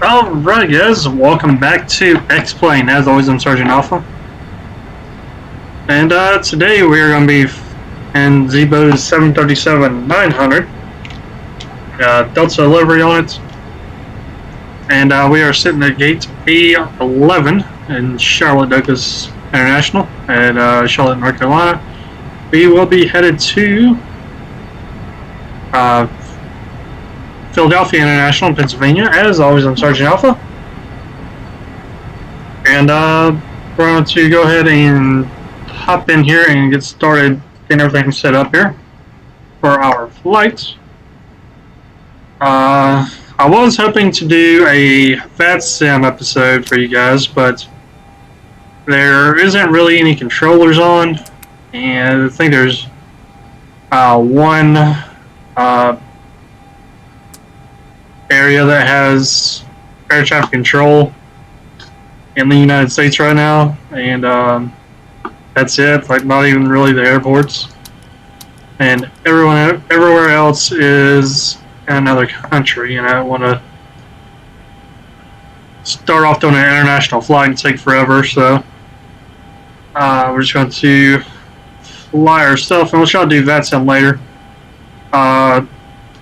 Alright guys, welcome back to X-Plane. As always, I'm Sergeant Alpha. And today we are going to be in Zebo's 737-900. Delta livery on it. And we are sitting at gate A11 in Charlotte Douglas International at Charlotte, North Carolina. We will be headed to Philadelphia International in Pennsylvania. As always, I'm Sergeant Alpha. And we're going to go ahead and hop in here and get started getting everything set up here for our flight. I was hoping to do a VATSIM episode for you guys, but there isn't really any controllers on, and I think there's one area that has air traffic control in the United States right now, and that's it. Like, not even really the airports, and everywhere else is in another country. And I want to start off doing an international flight and take forever, so we're just going to fly ourselves, and we'll try to do VATSIM later.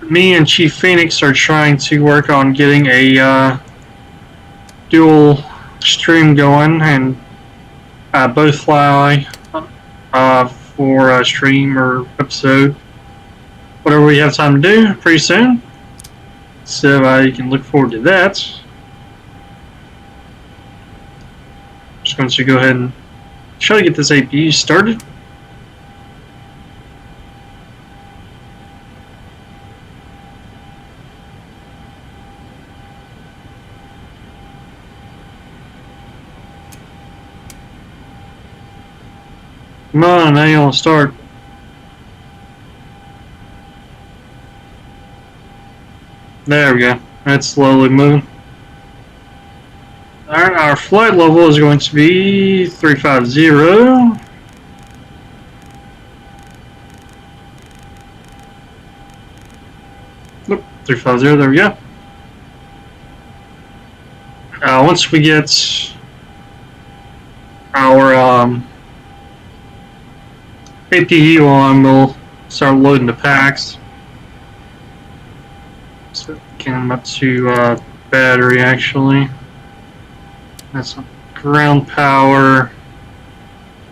Me and Chief Phoenix are trying to work on getting a dual stream going, and both fly for a stream or episode, whatever we have time to do, pretty soon. So you can look forward to that. Just going to go ahead and try to get this APU started. Come on, now you want to start. There we go. That's slowly moving. Alright, our flight level is going to be 350. Nope, 350, there we go. Once we get our APU on, we'll start loading the packs. So get them up to battery actually. That's ground power.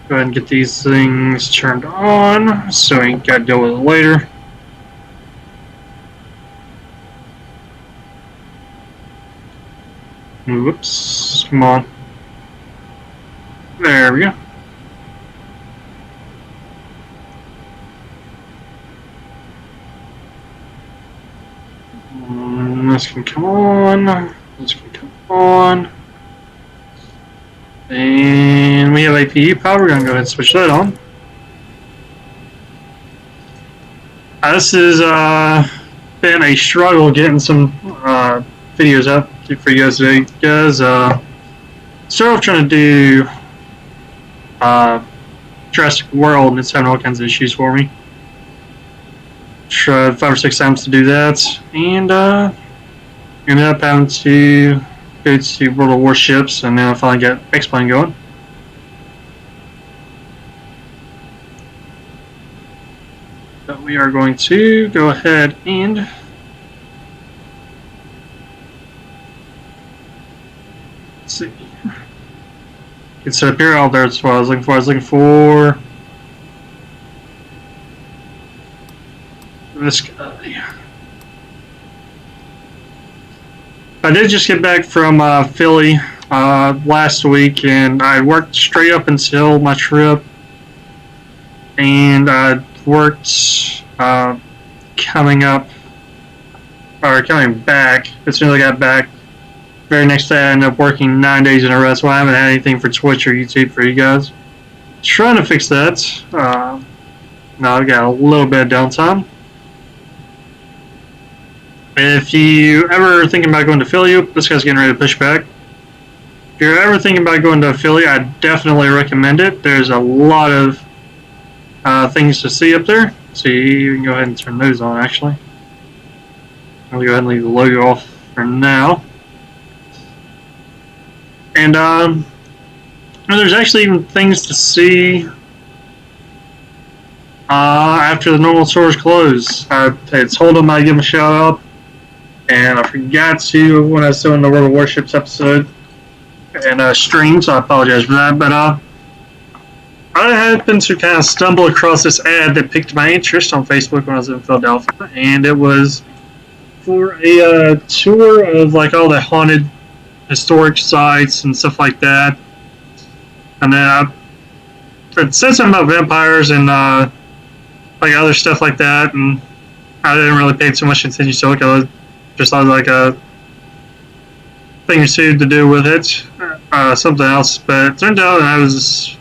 Go ahead and get these things turned on so we ain't got to deal with it later. Whoops, come on. There we go. This can come on. This can come on. And we have APU power. We're going to go ahead and switch that on. This has been a struggle getting some videos up for you guys today. Guys, started off trying to do Jurassic World, and it's having all kinds of issues for me. Tried 5 or 6 times to do that, and ended up having to go to World of Warships, and then I finally got X-Plane going. But we are going to go ahead and let's see. Get set up here. Oh, there's what I was looking for. I was looking for this guy. I did just get back from Philly last week, and I worked straight up until my trip, and I worked coming back. As soon as I got back, very next day I ended up working 9 days in a row, so I haven't had anything for Twitch or YouTube for you guys. Trying to fix that. Now I've got a little bit of downtime. If you ever thinking about going to Philly, this guy's getting ready to push back. If you're ever thinking about going to Philly, I definitely recommend it. There's a lot of things to see up there. So you can go ahead and turn those on actually. I'll go ahead and leave the logo off for now. And there's actually even things to see after the normal stores close. I told them I'd give them a shout out, and I forgot to when I was doing the World of Warships episode and stream, so I apologize for that. But I happened to kind of stumble across this ad that piqued my interest on Facebook when I was in Philadelphia, and it was for a tour of like all the haunted historic sites and stuff like that. And then it said something about vampires and like other stuff like that, and I didn't really pay too much attention to it. I just thought like a thing or two to do with it, something else. But it turned out that it was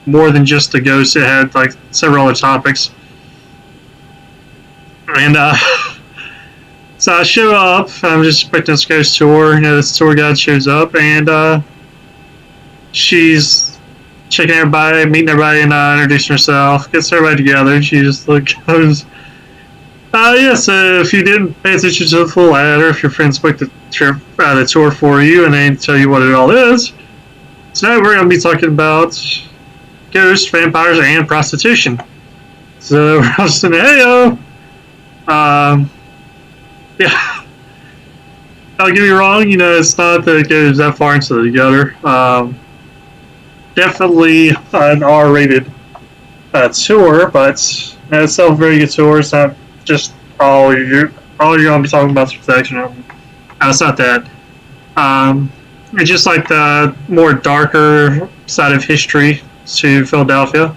more than just a ghost. It had like several other topics, and so I show up. I'm just expecting this ghost tour. You know, this tour guide shows up, and she's checking everybody, meeting everybody, and introducing herself. Gets everybody together. And she just goes, "Yes, if you didn't pay attention to the full ad, or if your friends booked the trip, the tour for you, and they didn't tell you what it all is, tonight we're going to be talking about ghosts, vampires, and prostitution." So I was saying, "Hey-o." Yeah, don't get me wrong, you know, it's not that it goes that far into the gutter. Definitely an R-rated tour, but it's still a very good tour. It's not just all you're going to be talking about protection. It's not that. It's just like the more darker side of history to Philadelphia.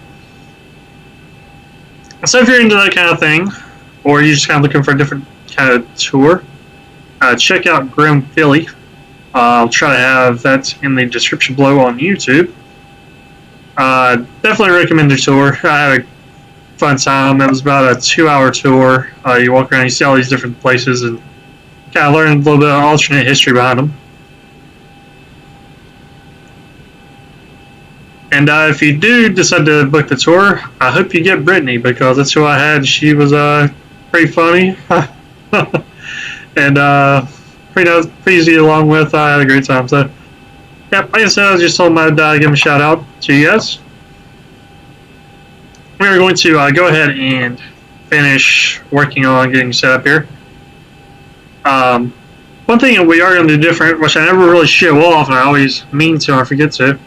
So if you're into that kind of thing, or you're just kind of looking for a different kind of tour, check out Grim Philly. I'll try to have that in the description below on YouTube. Definitely recommend the tour. I had a fun time. It was about a 2-hour tour. You walk around, you see all these different places, and kind of learn a little bit of alternate history behind them. And if you do decide to book the tour, I hope you get Brittany, because that's who I had. She was pretty funny. And pretty easy to get along with. I had a great time. So, yeah, like I said, I just told them I'd give them a shout out to you guys. we are going to go ahead and finish working on getting set up here. One thing that we are going to do different, which I never really show off, and I always mean to, and I forget to,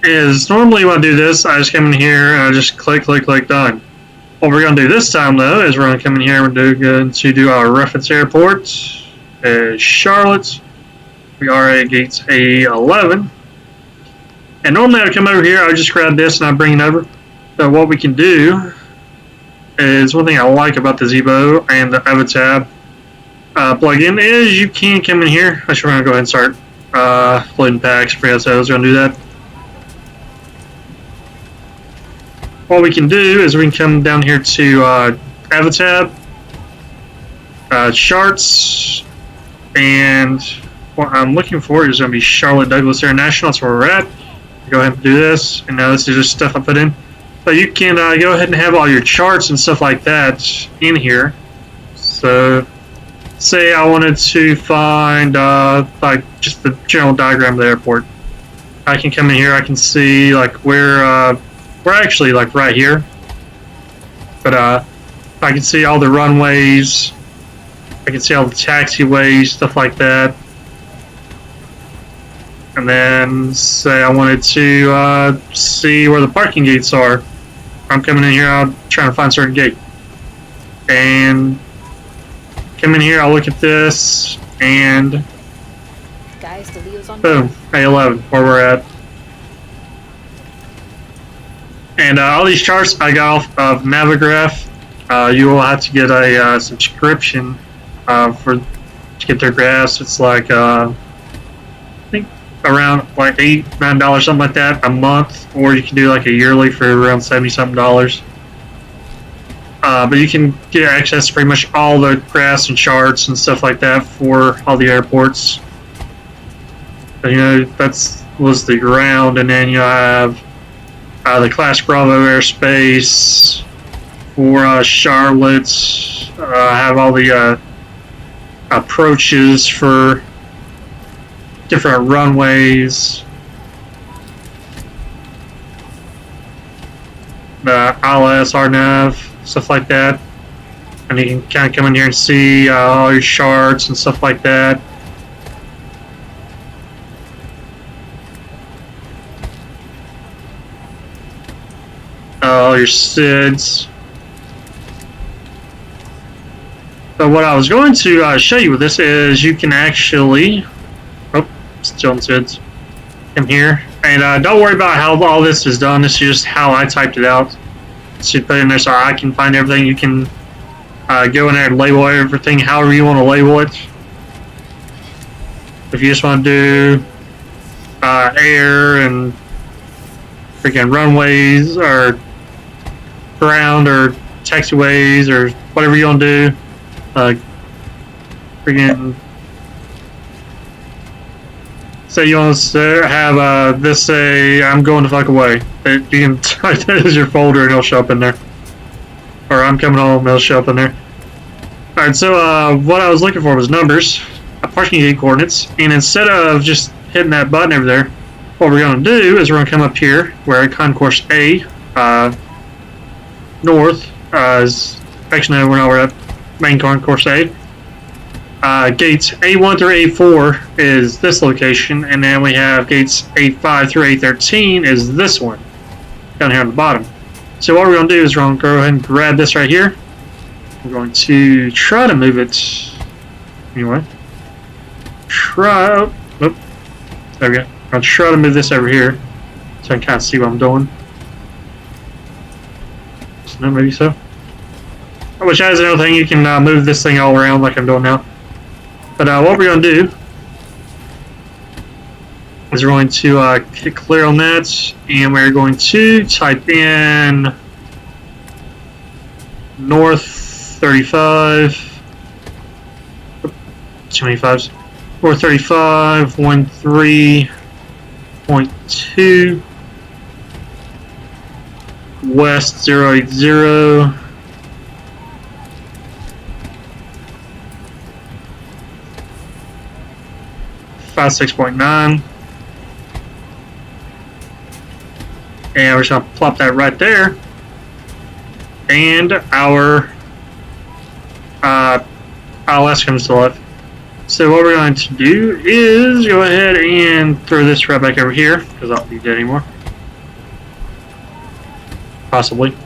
is normally when I do this, I just come in here and I just click, done. What we're going to do this time, though, is we're going to come in here and going to do our reference airport, Charlotte. We are at gates A11. And normally I would come over here, I would just grab this and I bring it over. So what we can do is, one thing I like about the Zebo and the Avatab plugin is you can come in here. Actually, we're going to go ahead and start loading packs. I was going to do that. What we can do is we can come down here to Avatab, charts, and what I'm looking for is going to be Charlotte Douglas International. That's where we're at. Go ahead and do this, and now this is just stuff I put in. But you can go ahead and have all your charts and stuff like that in here. So, say I wanted to find like just the general diagram of the airport. I can come in here. I can see like where we're actually like right here. But I can see all the runways. I can see all the taxiways, stuff like that. And then say I wanted to see where the parking gates are. I'm coming in here, I'm trying to find a certain gate. And come in here, I'll look at this, and guys, the Leo's on boom, A11, where we're at. And all these charts I got off of Navigraph. You will have to get a subscription to get their graphs. It's like I think around like $8, $9, something like that a month, or you can do like a yearly for around $70 something. But you can get access to pretty much all the graphs and charts and stuff like that for all the airports. And, you know, that was the ground, and then you have the Class Bravo airspace for Charlotte. Have all the approaches for different runways. The ILS, RNAV, stuff like that. And you can kind of come in here and see all your charts and stuff like that. All your SIDs. So what I was going to show you with this is you can actually, still in SIDs, come here, and don't worry about how all this is done. This is just how I typed it out. So you put it in there so I can find everything. You can go in there and label everything however you want to label it. If you just want to do air and freaking runways or ground or taxiways or whatever you want to do, freaking say you want to have this say I'm going the fuck away. You can type that as your folder and it'll show up in there. Or I'm coming home, it'll show up in there. Alright, so what I was looking for was numbers, parking gate coordinates, and instead of just hitting that button over there, what we're going to do is we're going to come up here where Concourse A, north, is, actually no, we're at main Concourse A. Gates A1 through A4 is this location, and then we have gates A5 through A13 is this one, down here on the bottom. So what we're going to do is we're going to go ahead and grab this right here. We're going to try to move it, anyway. There we go. I'm going to try to move this over here, so I can kind of see what I'm doing. No, maybe so. Which has another thing, you can move this thing all around like I'm doing now. But what we're going to do is we're going to hit clear on that, and we're going to type in north 35, too many fives, north 35, 13.2, west 080, 56.9, and we're just going to plop that right there. and our Alaskans to the left. So what we're going to do is go ahead and throw this right back over here, because I don't need that anymore. Possibly.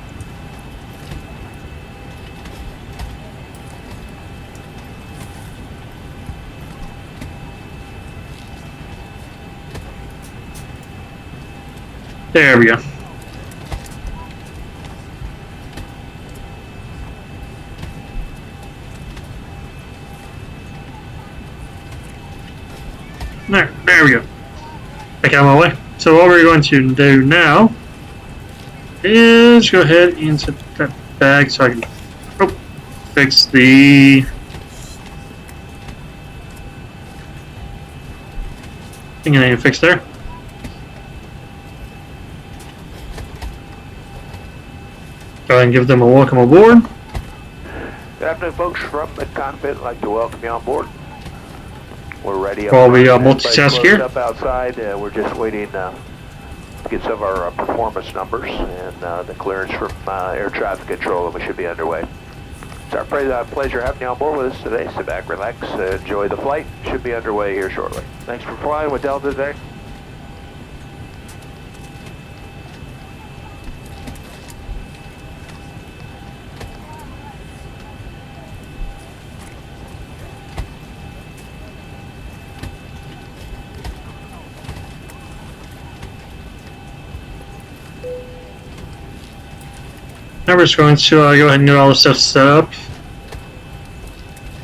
There we go. There we go. Back out of my way. So what we're going to do now is go ahead and set that bag so I can fix the thing I need to fix there. Go ahead and give them a welcome aboard. Good afternoon, folks from the cockpit. I'd like to welcome you on board. We're ready up While we front. multitask here. Up outside, we're just waiting to get some of our performance numbers and the clearance from air traffic control, and we should be underway. It's our pleasure having you on board with us today. Sit back, relax, enjoy the flight. Should be underway here shortly. Thanks for flying with Delta today. Now we're just going to go ahead and get all this stuff set up.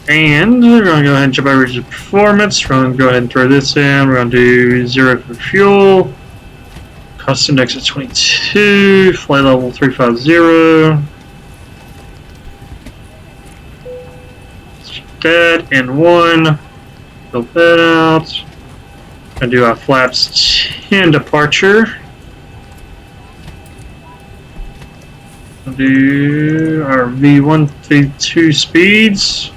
And we're going to go ahead and jump over to performance. We're going to go ahead and throw this in. We're going to do 0 for fuel. Cost index at 22. Flight level 350. That and 1. Fill that out. Going to do a flaps 10 departure. Do our V1, V2 speeds.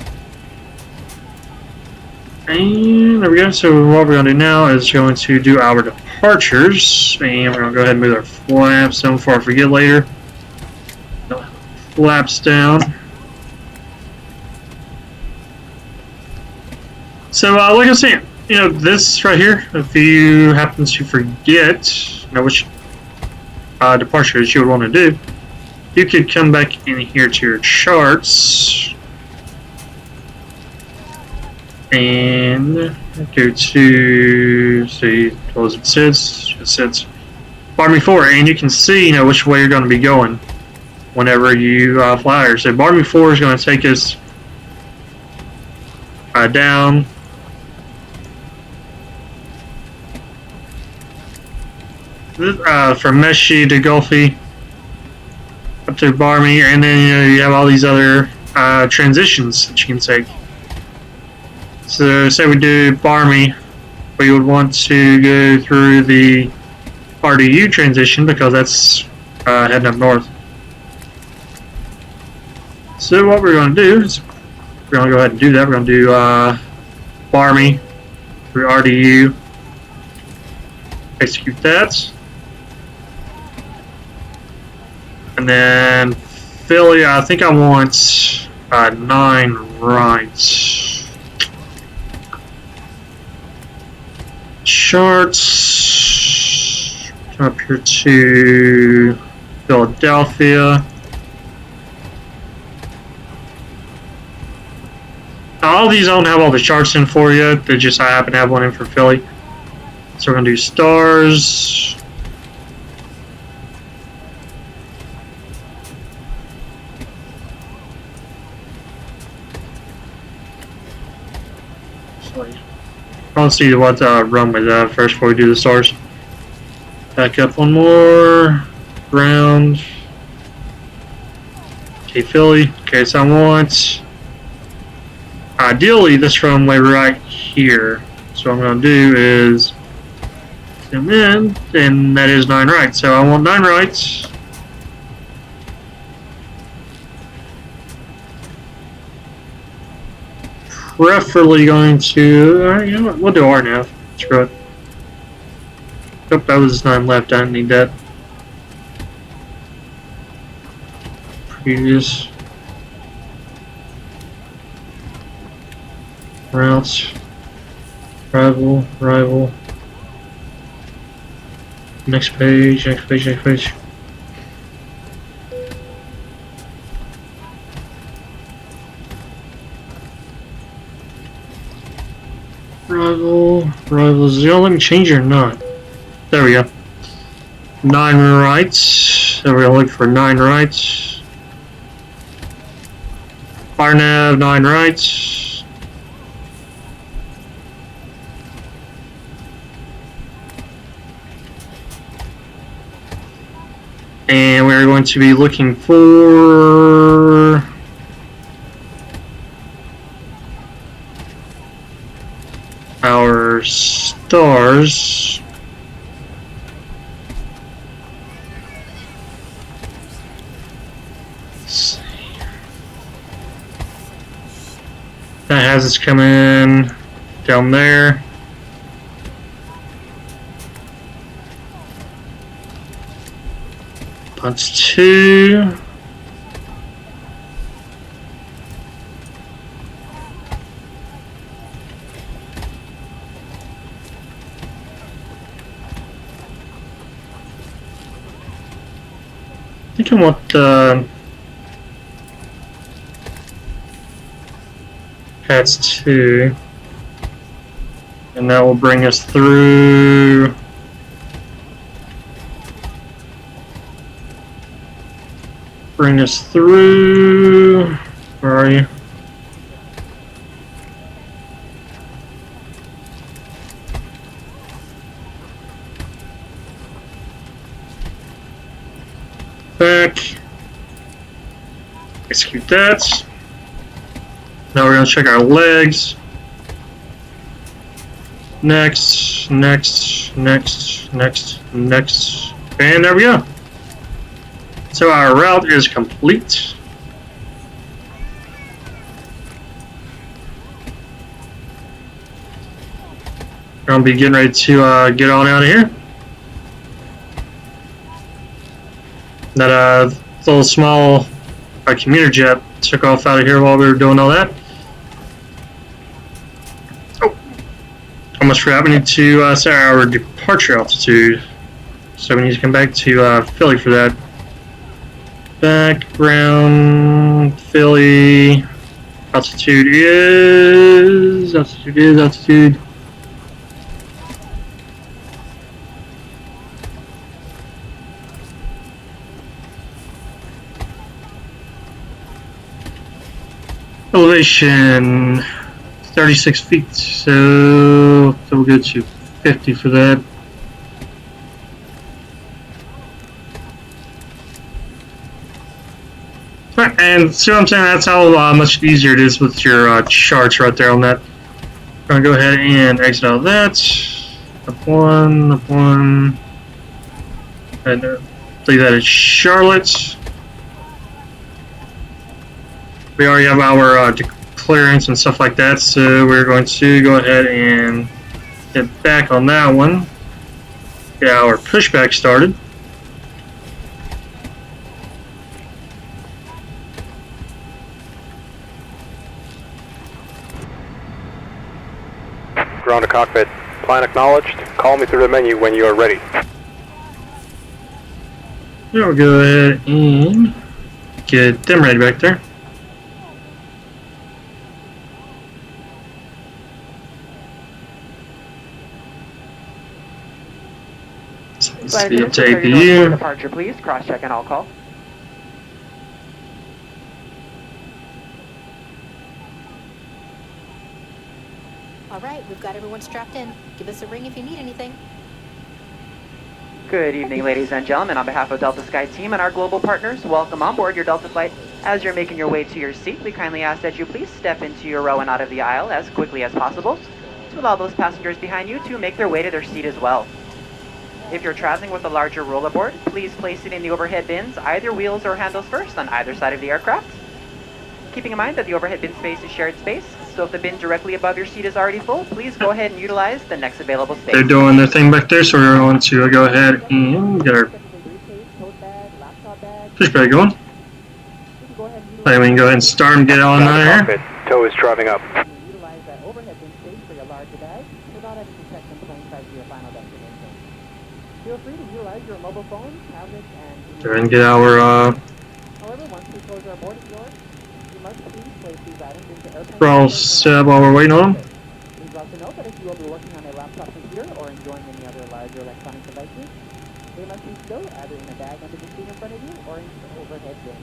And there we go. So what we're going to do now is going to do our departures. And we're going to go ahead and move our flaps down before I forget later. Flaps down. So like I was saying, you know, this right here, if you happen to forget, you know, which departures you would want to do, you could come back in here to your charts and go to, see, what it says? It says Barmy 4, and you can see, you know, which way you're going to be going whenever you fly here. So Barmy 4 is going to take us down from Meshi to Gulfy up to Barmy, and then, you know, you have all these other transitions that you can take. So say we do Barmy, we would want to go through the RDU transition because that's heading up north. So what we're going to do is we're going to go ahead and do that. We're going to do Barmy through RDU, execute that. And then Philly, I think I want 9 rights. Charts. Come up here to Philadelphia. All these don't have all the charts in for you. They just I happen to have one in for Philly. So we're gonna do stars. Let's see what run with that first before we do the stars. Back up one more. Ground. Okay, Philly. Okay, so I want ideally this runway right here. So what I'm going to do is zoom in, and that is 9 rights. So I want 9 rights. Preferably going to, you know what, we'll do R now. Screw it. Nope, that was 9 left. I didn't need that. previous routes. Rival. Next page. Rivals. Y'all let me change or not? There we go. 9 rights. So we're gonna look for 9 rights. Fire nav, 9 rights. And we're going to be looking for our stars. That has us coming down there. Punch 2. I think I want that's 2, and that will bring us through. Where are you? Back. Execute that. Now we're going to check our legs. Next. And there we go. So our route is complete. We're going to be getting ready to get on out of here. That little small commuter jet took off out of here while we were doing all that. Oh, almost forgot. We need to set our departure altitude. So we need to come back to Philly for that. Background Philly. Altitude is. Elevation 36 feet, so we'll go to 50 for that. And see what I'm saying? That's how much easier it is with your charts right there on that. I'm gonna go ahead and exit out of that. Up one, and leave that at Charlotte. We already have our clearance and stuff like that, so we're going to go ahead and get back on that one. Get our pushback started. Ground to cockpit. Plan acknowledged. Call me through the menu when you are ready. We'll go ahead and get them ready back there. Let's be up to APU. Departure, please. Cross-check and I'll call. All right, we've got everyone strapped in. Give us a ring if you need anything. Good evening, ladies and gentlemen. On behalf of Delta Sky Team and our global partners, welcome on board your Delta flight. As you're making your way to your seat, we kindly ask that you please step into your row and out of the aisle as quickly as possible to allow those passengers behind you to make their way to their seat as well. If you're traveling with a larger rollerboard, please place it in the overhead bins, either wheels or handles first, on either side of the aircraft. Keeping in mind that the overhead bin space is shared space, so if the bin directly above your seat is already full, please go ahead and utilize the next available space. They're doing their thing back there, so we're going to go ahead and get our pushback going. Then we can go ahead and start and get on Out of the there. cockpit. Tow is driving up. Utilize that overhead bin space for your larger bag without having to check in plain sight to your final destination. Feel free to utilize your mobile phone, tablet, and... Go ahead and get our However, once we close our boarding doors, you must please place these items into airplane throttle mode set up while we're waiting on them. Please also note that if you will be working on a laptop computer or enjoying any other larger electronic devices, they must be stowed either in a bag under the seat in front of you or in the overhead bin.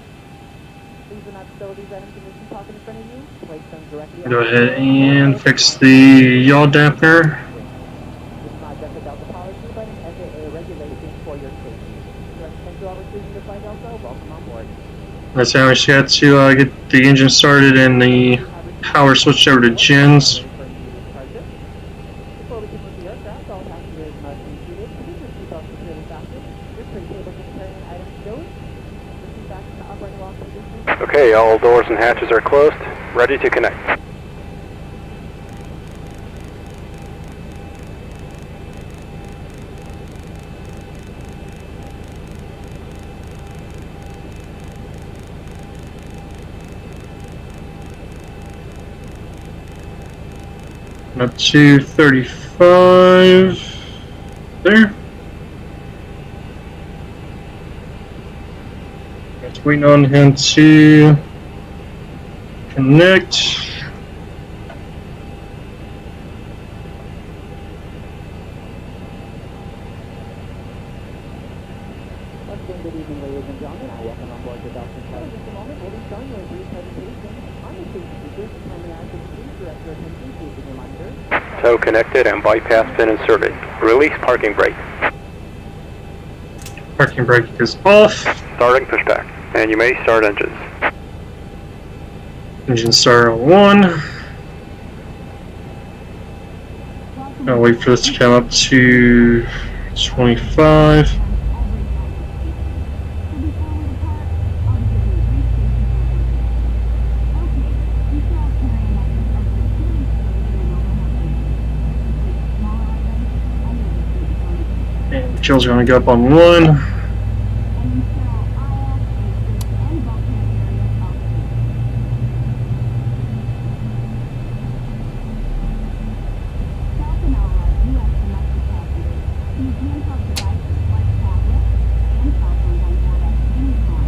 Please do not stow these items in the seat pocket in front of you. Place them directly Go on the ahead floor and or fix on the yaw dampener. This is not just a Delta policy, but an FAA regulation for your safety. Thank you all for choosing to fly Delta. Welcome on board. That's how we just got to get the engine started and the power switched over to gens. Before we can move the aircraft, all passengers must be seated. Keep your seatbelt securely fastened. Your tray tables and carrying items stowed. The seat backs in the upright along position. Okay, all doors and hatches are closed. Ready to connect. Up to 35 there. Just waiting on him to connect. Once again, good evening, ladies and gentlemen. I welcome on board the Delta Flight. In just a moment, we'll be showing you a brief presentation on the safety features. Kindly ask that you please direct your attention to the reminder. Tow connected and bypass pin inserted. Release parking brake. Parking brake is off. Starting pushback. And you may start engines. Engine start on 1. I'll wait for this to come up to 25. And Jill's going to go up on 1.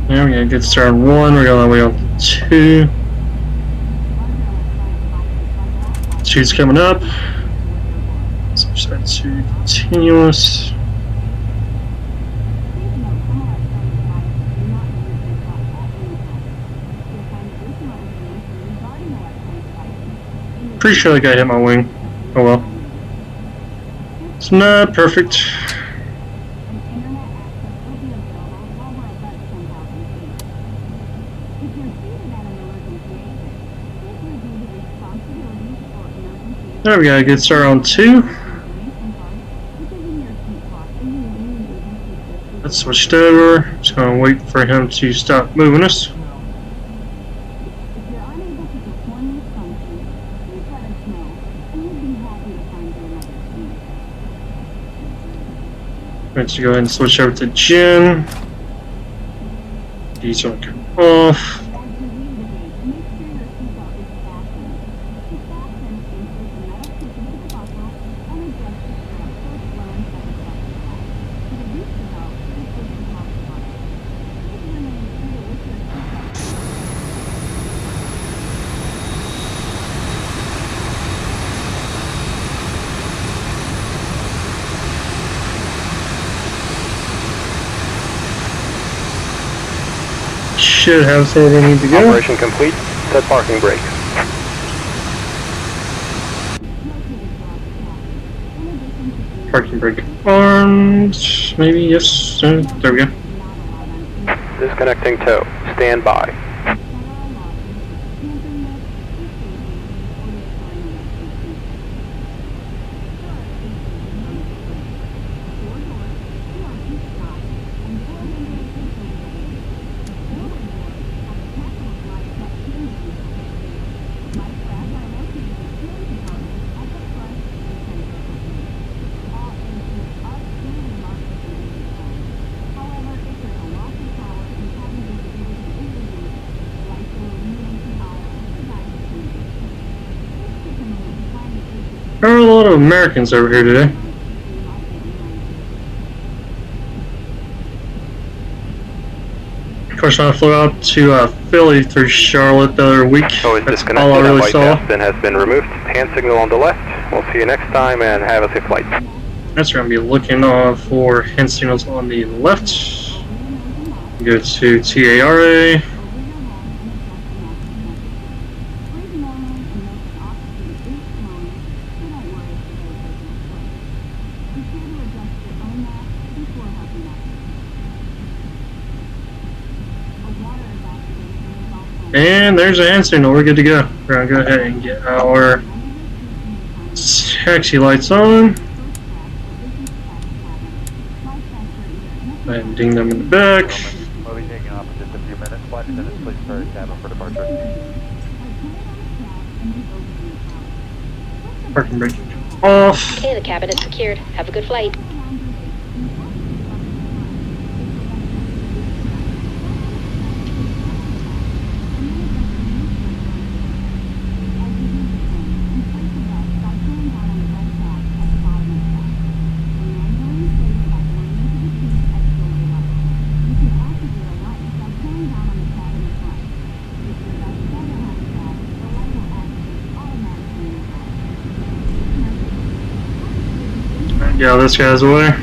There we go, good start on 1, we're going all the way on to 2. 2's coming up. Switch that to continuous. Pretty sure that guy hit my wing. Oh well. It's not perfect. There we go, good start on 2. Let's switch over. Just gonna wait for him to stop moving us. Let's go ahead and switch over to Jen. These are come off. Should have us where we need to go. Operation complete. Set parking brake. Parking brake armed. Maybe, yes. There we go. Disconnecting tow. Stand by. lot of Americans over here today. Of course, when I flew out to Philly through Charlotte the other week, Oh, it's that's disconnected. all I really White saw. Aspen has been removed. Hand signal on the left. We'll see you next time and have a safe flight. Next, we're going to be looking for hand signals on the left. Go to TARA. And there's a hand signal. We're good to go. We're going to go ahead and get our taxi lights on. And ding them in the back. We'll be taking off in just a few minutes. Flight attendants, please prepare your cabin for departure. Parking brake off. Okay, the cabin is secured. Have a good flight. Yeah, this guy's away.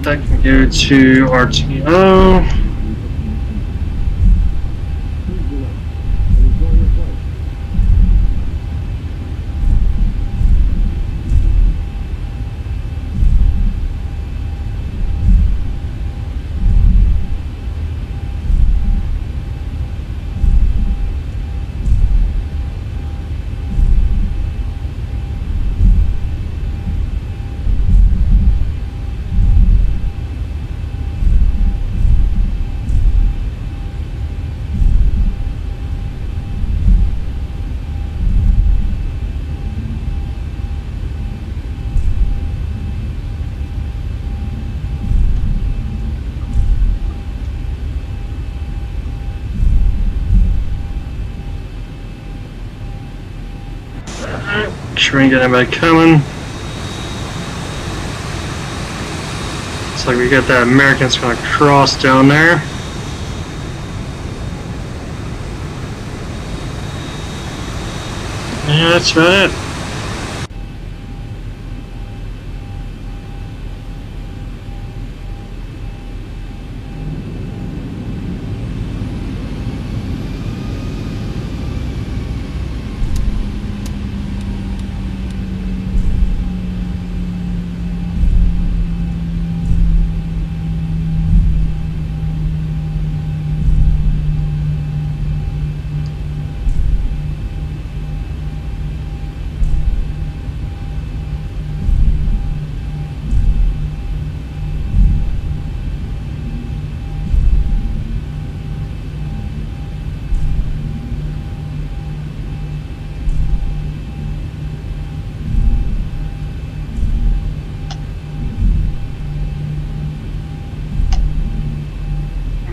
That can go to RTO. Sure we ain't got anybody coming. Looks like we got that American's gonna cross down there. Yeah, that's about it.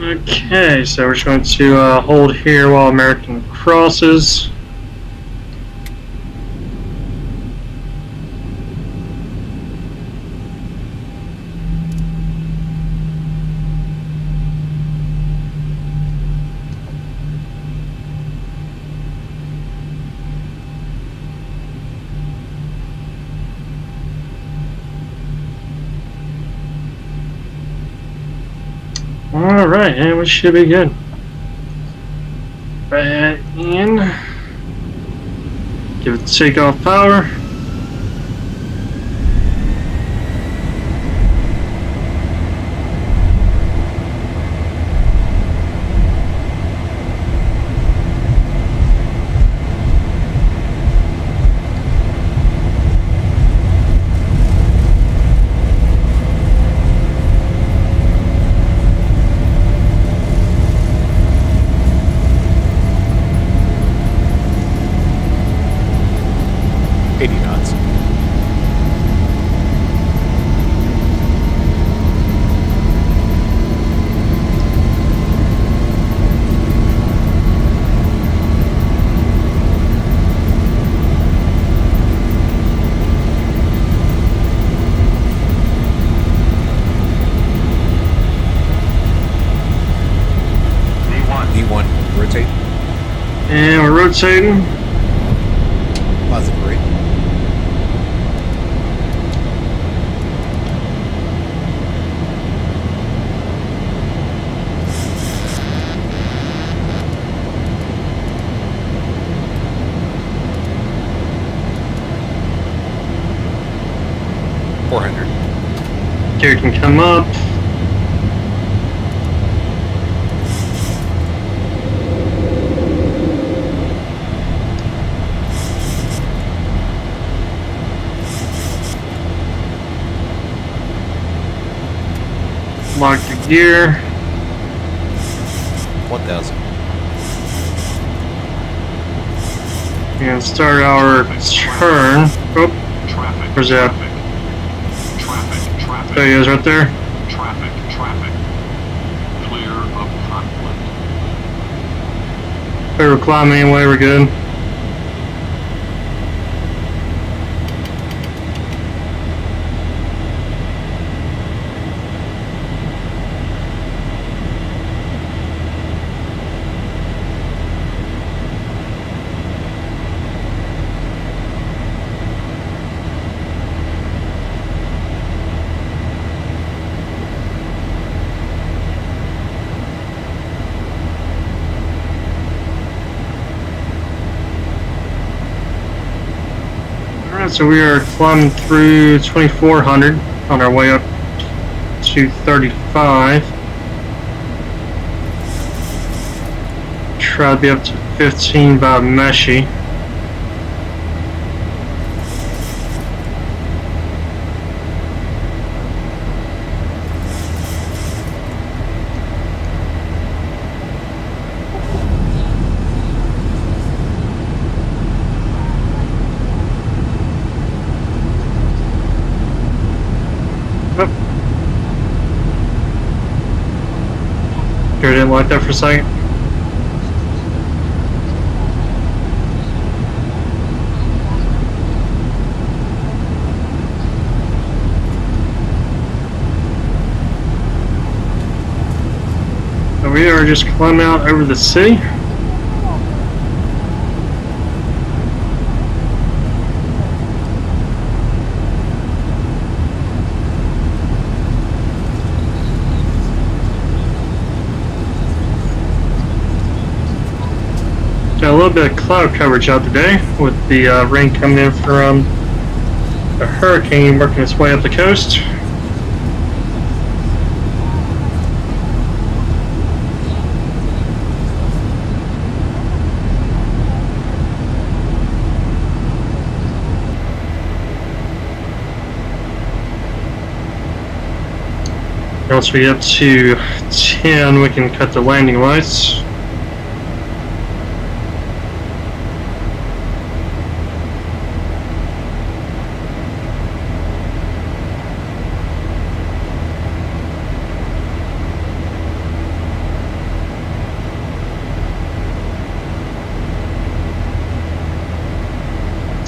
Okay, so we're just going to hold here while American crosses. Alright, and we should be good. Back in. Give it takeoff power. And we're rotating. Positive rate. Gear can come up. Lock the gear. 1,000. And start our turn. Oh, where's that? There he is, right there. Traffic. Clear of conflict. Okay, we're climbing anyway, we're good. Alright, so we are climbing through 2400 on our way up to 35. Try to be up to 15 by Meshi. Here, didn't like that for a second. So we are just climbing out over the city. Got a little bit of cloud coverage out today with the rain coming in from a hurricane working its way up the coast. Once we get up to 10, we can cut the landing lights.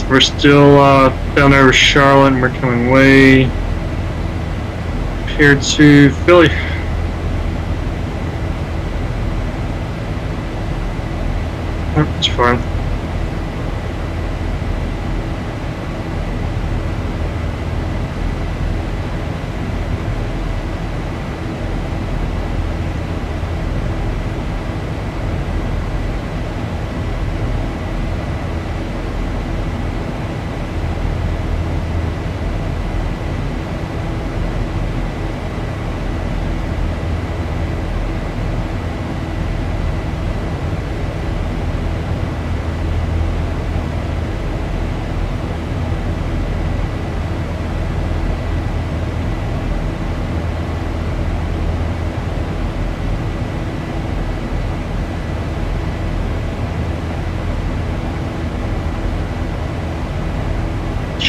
We're still down over Charlotte, and we're coming way up here to Philly. Oh, it's fine.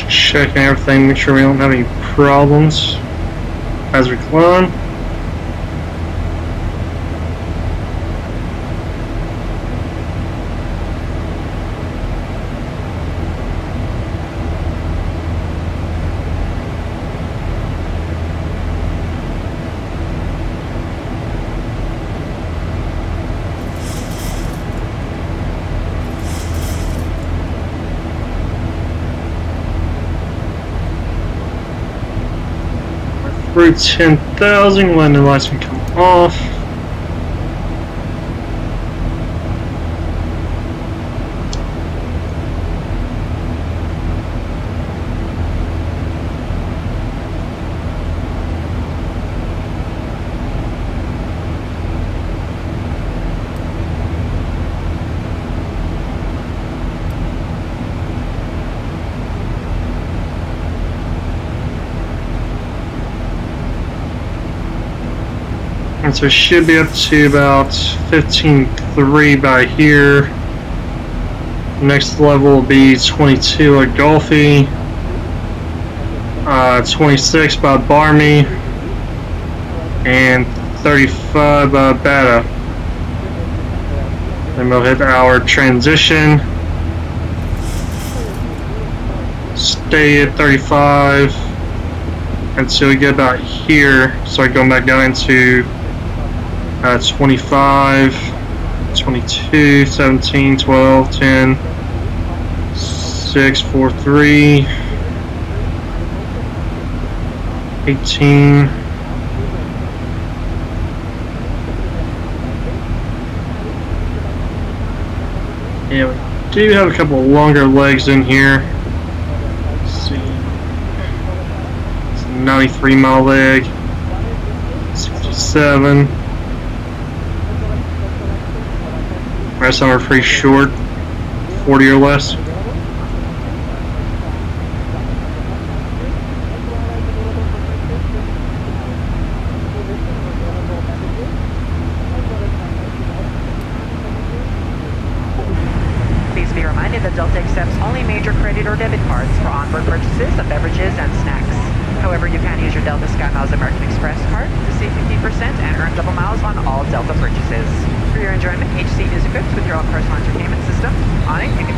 Checking everything, make sure we don't have any problems as we climb. Route 10,000, landing lights can come off. And so it should be up to about 15.3 by here. Next level will be 22 at Golfy, 26 by Barmy, and 35 by Bata. Then we'll hit our transition. Stay at 35 until we get about here. Start going back down into 25, 22, 17, 12, 10, 6, 4, 3, 18, yeah, we do have a couple of longer legs in here. Let's see. It's a 93-mile leg, 67. The rest of them are pretty short, 40 or less. Please be reminded that Delta accepts only major credit or debit cards for onboard purchases of beverages and snacks. However, you can use your Delta SkyMiles American Express card to save 15% and earn double miles on all Delta purchases. For your enjoyment, each seat is equipped with your own personal entertainment system. On it, you can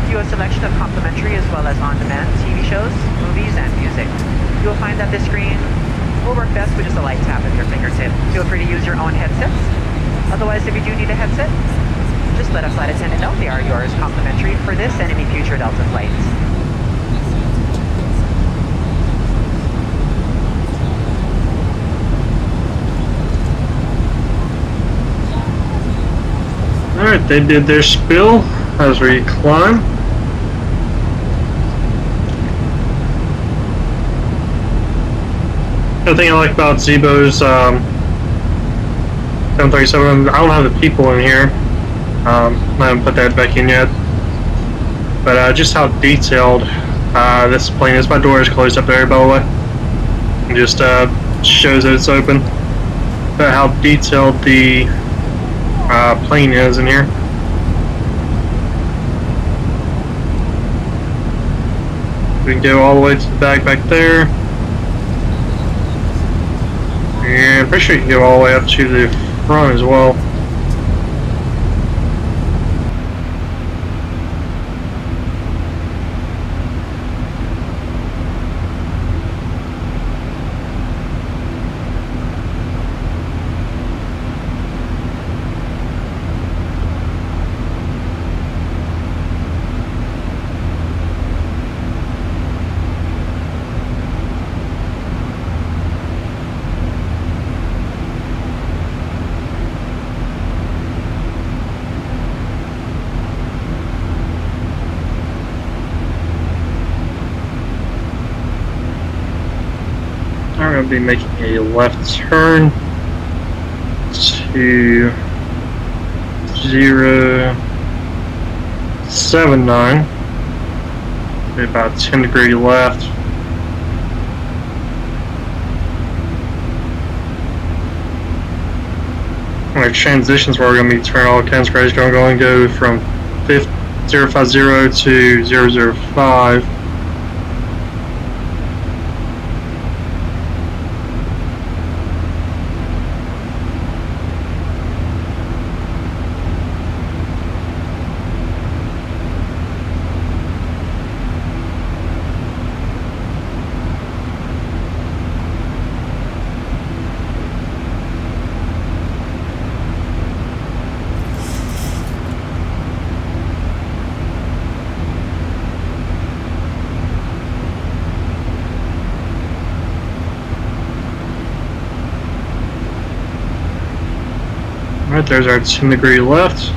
view a selection of complimentary as well as on-demand TV shows, movies, and music. You will find that this screen will work best with just a light tap of your fingertip. Feel free to use your own headsets. Otherwise, if you do need a headset, just let a flight attendant know they are yours complimentary for this and any future Delta flights. Alright, they did their spill as we climb. The thing I like about Zebo's 737, I don't have the people in here. I haven't put that back in yet. But just how detailed this plane is. My door is closed up there, by the way. It just shows that it's open. But how detailed the plane is in here. We can go all the way to the back there. And I'm pretty sure you can go all the way up to the front as well. I'm going to be making a left turn to 079, be about 10-degree left. Our transitions where we're going to be turning all kinds of crazy, going to go from 050 to 005. Alright, there's our 10-degree left.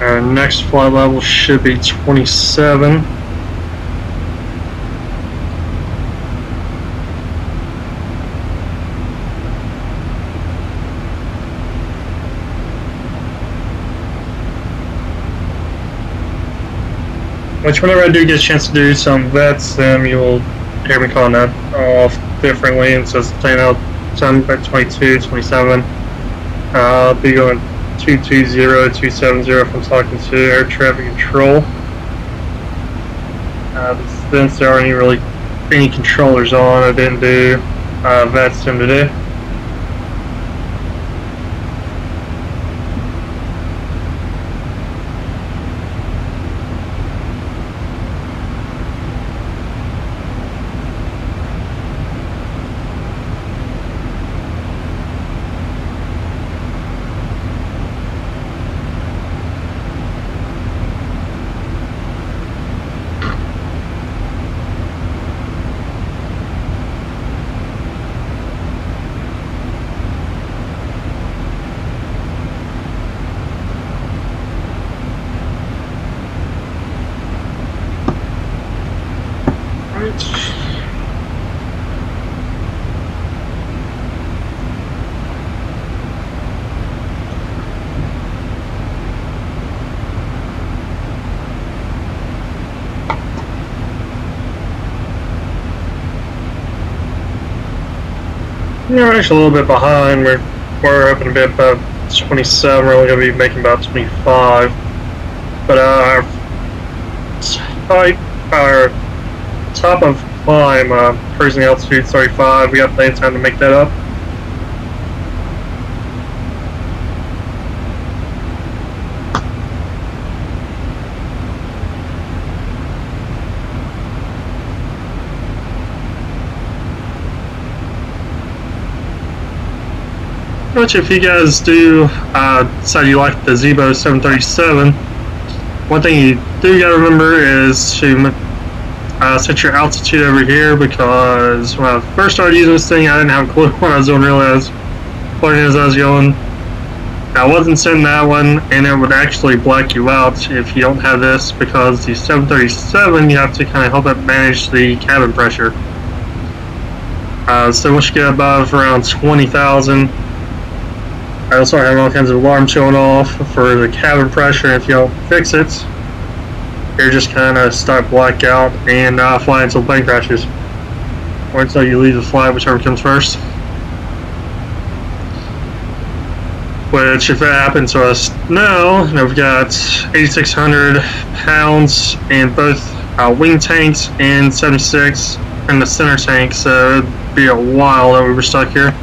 Our next flight level should be 27. Which, whenever I do get a chance to do some vet sim, you'll hear me calling that off differently. And so it's playing out some at 22, 27. I'll be going 220, 270 if I'm talking to air traffic control. Since there aren't really any controllers on, I didn't do vet sim today. We're actually a little bit behind. We're hoping to be about 27. We're only going to be making about 25. But our top of climb, cruising altitude 35. We got plenty of time to make that up. Which, if you guys do decide you like the Zebo 737, one thing you do gotta remember is to set your altitude over here, because when I first started using this thing, I didn't have a clue what I was doing really. I was learning as I was going. I wasn't setting that one, and it would actually black you out if you don't have this, because the 737, you have to kind of help it manage the cabin pressure. So once you get above around 20,000, I'll start having all kinds of alarms going off for the cabin pressure. If you don't fix it, you're just kind of stuck blackout and fly until plane crashes, or until you leave the flight, whichever comes first. Which, if that happens to us now, we've got 8,600 pounds in both wing tanks and 76 in the center tank, so it'd be a while that we were stuck here.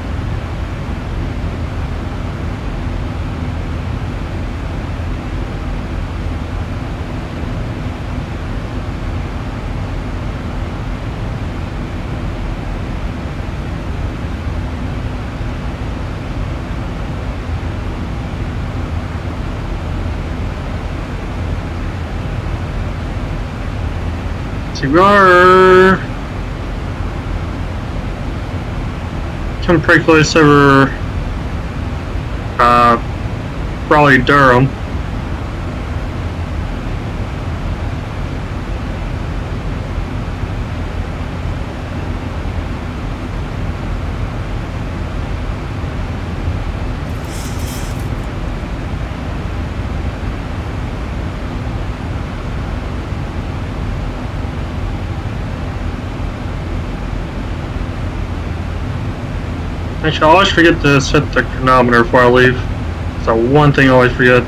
We are coming pretty close over Raleigh, Durham. Actually, I always forget to set the chronometer before I leave. So one thing I always forget.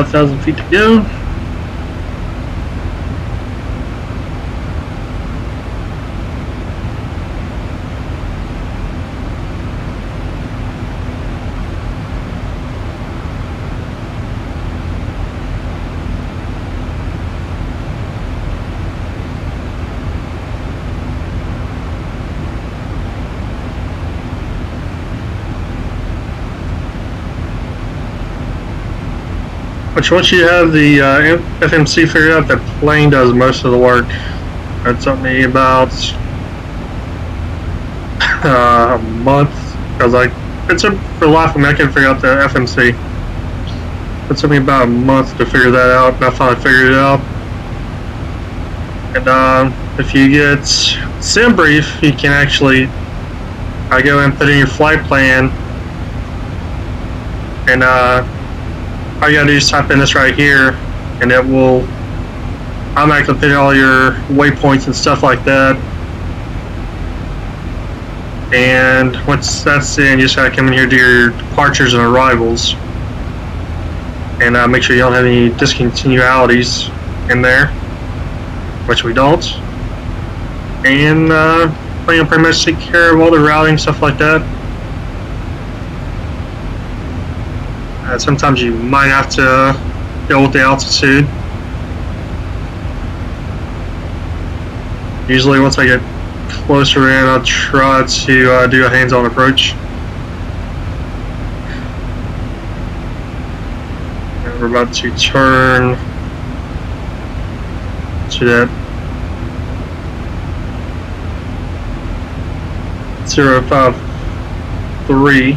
5,000 feet to go. Which once you have the FMC figured out, the plane does most of the work. It took me about a month because for the life of me I couldn't figure out the FMC. It took me about a month to figure that out, and I finally figured it out. And if you get SimBrief, you can actually go and put in your flight plan, and all you gotta do is type in this right here, and it will automatically put in all your waypoints and stuff like that. And once that's in, you just gotta come in here, do your departures and arrivals, and make sure you don't have any discontinuities in there, which we don't. And plan pretty much take care of all the routing, stuff like that. Sometimes you might have to deal with the altitude. Usually once I get closer in, I'll try to do a hands-on approach. And we're about to turn to that 053.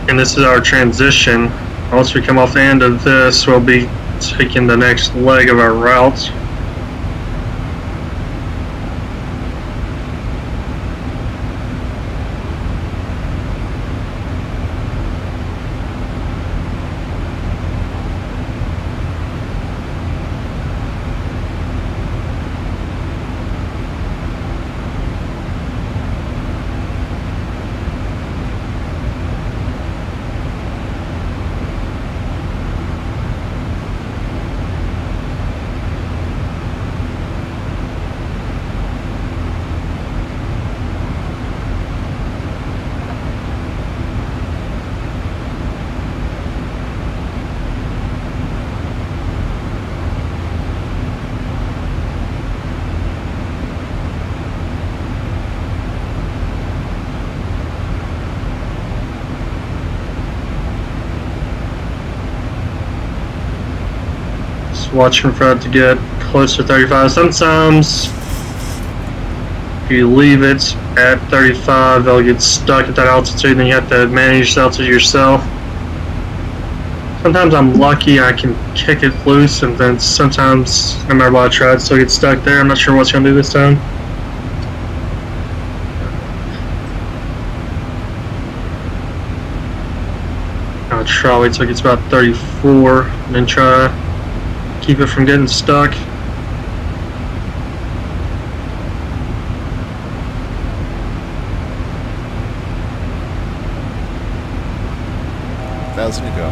And this is our transition. Once we come off the end of this, we'll be taking the next leg of our route. Watching for it to get close to 35. Sometimes if you leave it at 35, they'll get stuck at that altitude, and then you have to manage the altitude yourself. Sometimes I'm lucky, I can kick it loose, and then sometimes, no matter what I try, it still gets stuck there. I'm not sure what's going to do this time. I'll try wait till it gets about 34, and then try keep it from getting stuck. Thousand to go.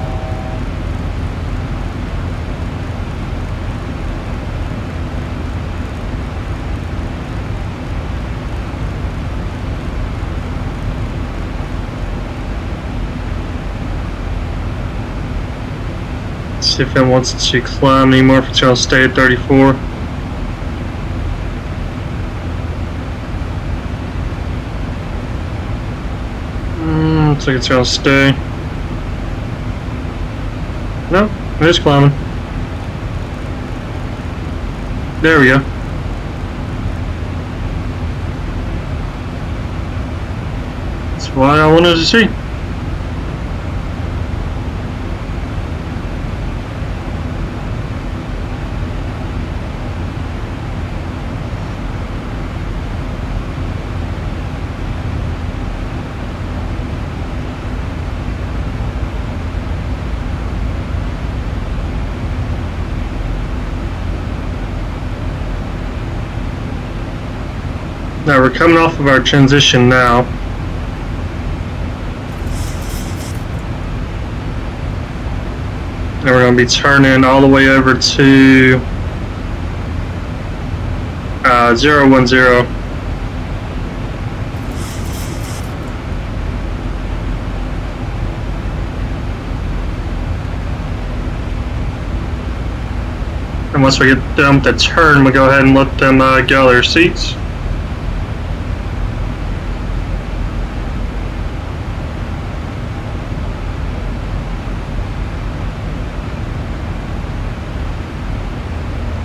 See if it wants to climb anymore, if it's going to stay at 34. Looks like it's going to stay. No, it is climbing. There we go. That's what I wanted to see. Now we're coming off of our transition now. And we're going to be turning all the way over to 010. And once we get them to turn, we go ahead and let them get out of their seats.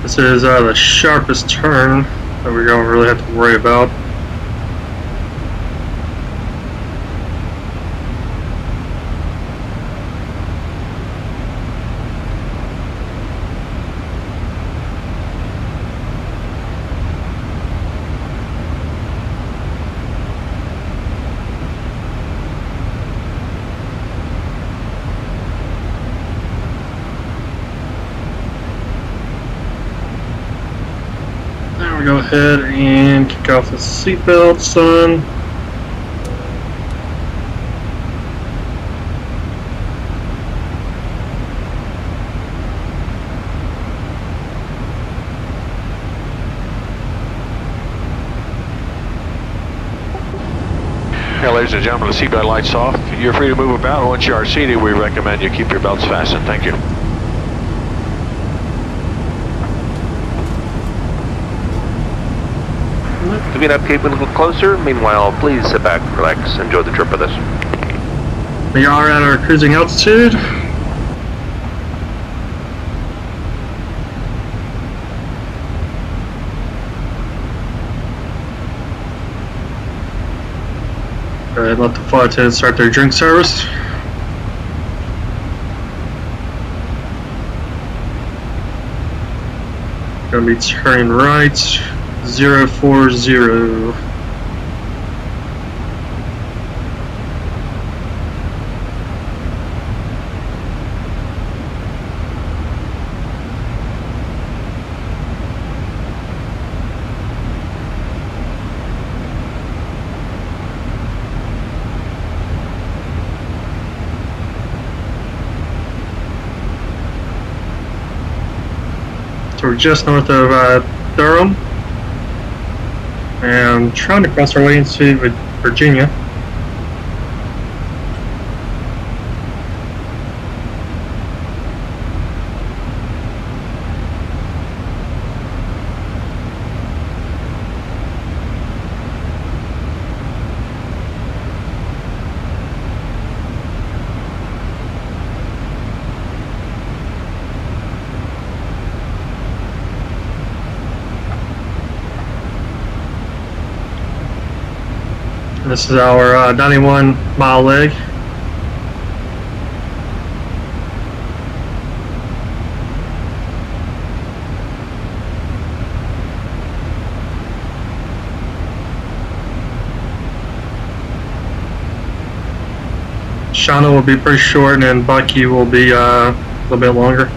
This is the sharpest turn that we don't really have to worry about. Now we go ahead and kick off the seatbelt, son. Yeah, ladies and gentlemen, the seatbelt light's off. You're free to move about. Once you are seated, we recommend you keep your belts fastened. Thank you. Moving up, keeping a little closer. Meanwhile, please sit back, relax, enjoy the trip with us. We are at our cruising altitude. Go ahead and let the flight attendants start their drink service. Gonna be turning right, 040. So we're just north of Durham, and trying to cross our way into Virginia. This is our 91-mile leg. Shauna will be pretty short, and then Bucky will be a little bit longer.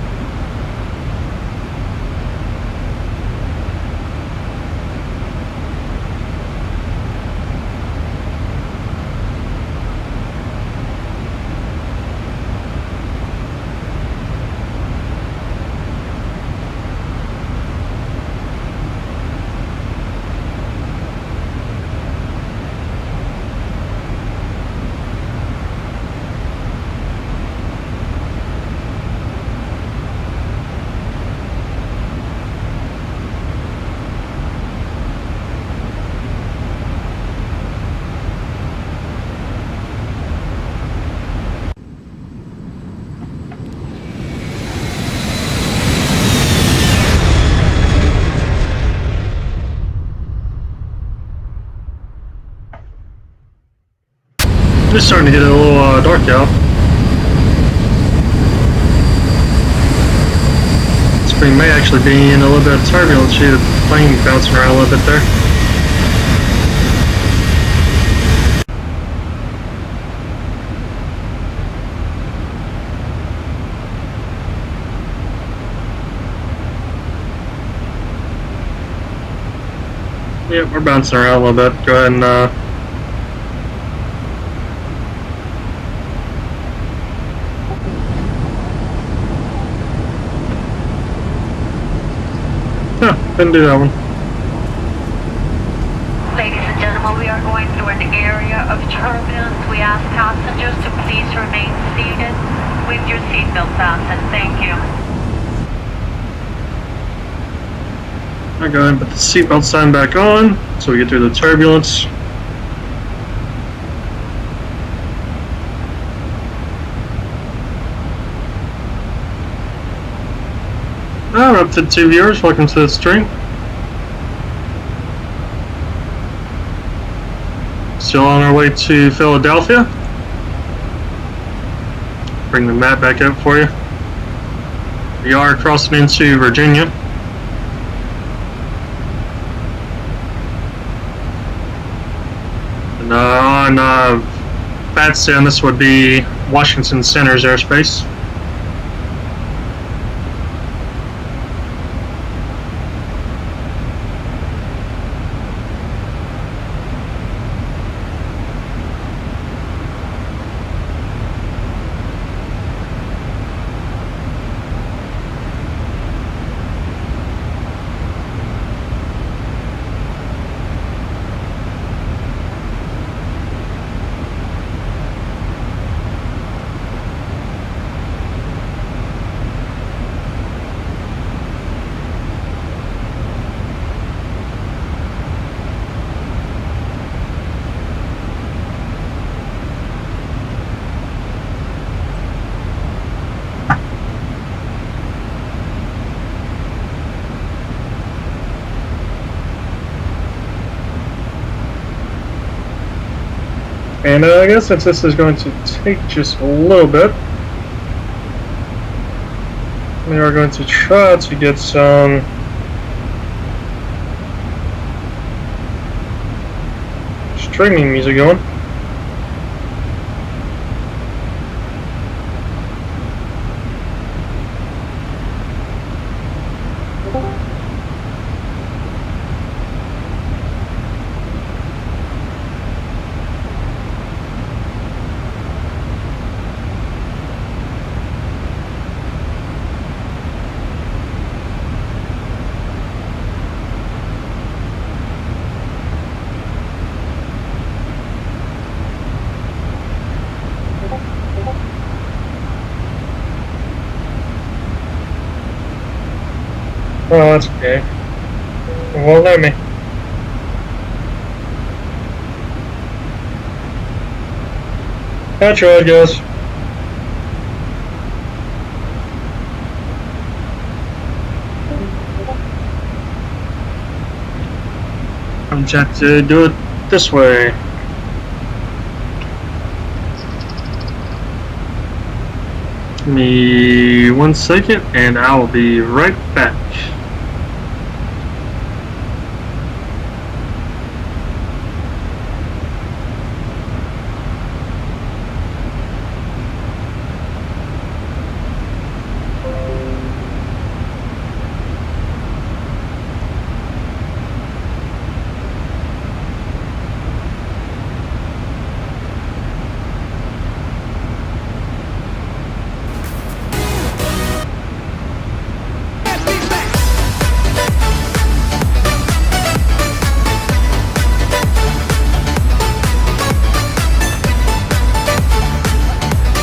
It's starting to get a little dark out. So we may actually be in a little bit of turbulence. See the plane bouncing around a little bit there. Yep, we're bouncing around a little bit. Go ahead and couldn't do that one. Ladies and gentlemen, we are going through an area of turbulence. We ask passengers to please remain seated with your seatbelt fastened. Thank you. I go ahead and put the seatbelt sign back on so we get through the turbulence. We're up to 2 viewers. Welcome to the stream. Still on our way to Philadelphia. Bring the map back up for you. We are crossing into Virginia. And on Fatstown, this would be Washington Center's airspace. And I guess since this is going to take just a little bit, we are going to try to get some streaming music going. Oh, that's okay. It won't let me. I tried, guys. I'm trying to do it this way. Give me 1 second and I will be right back.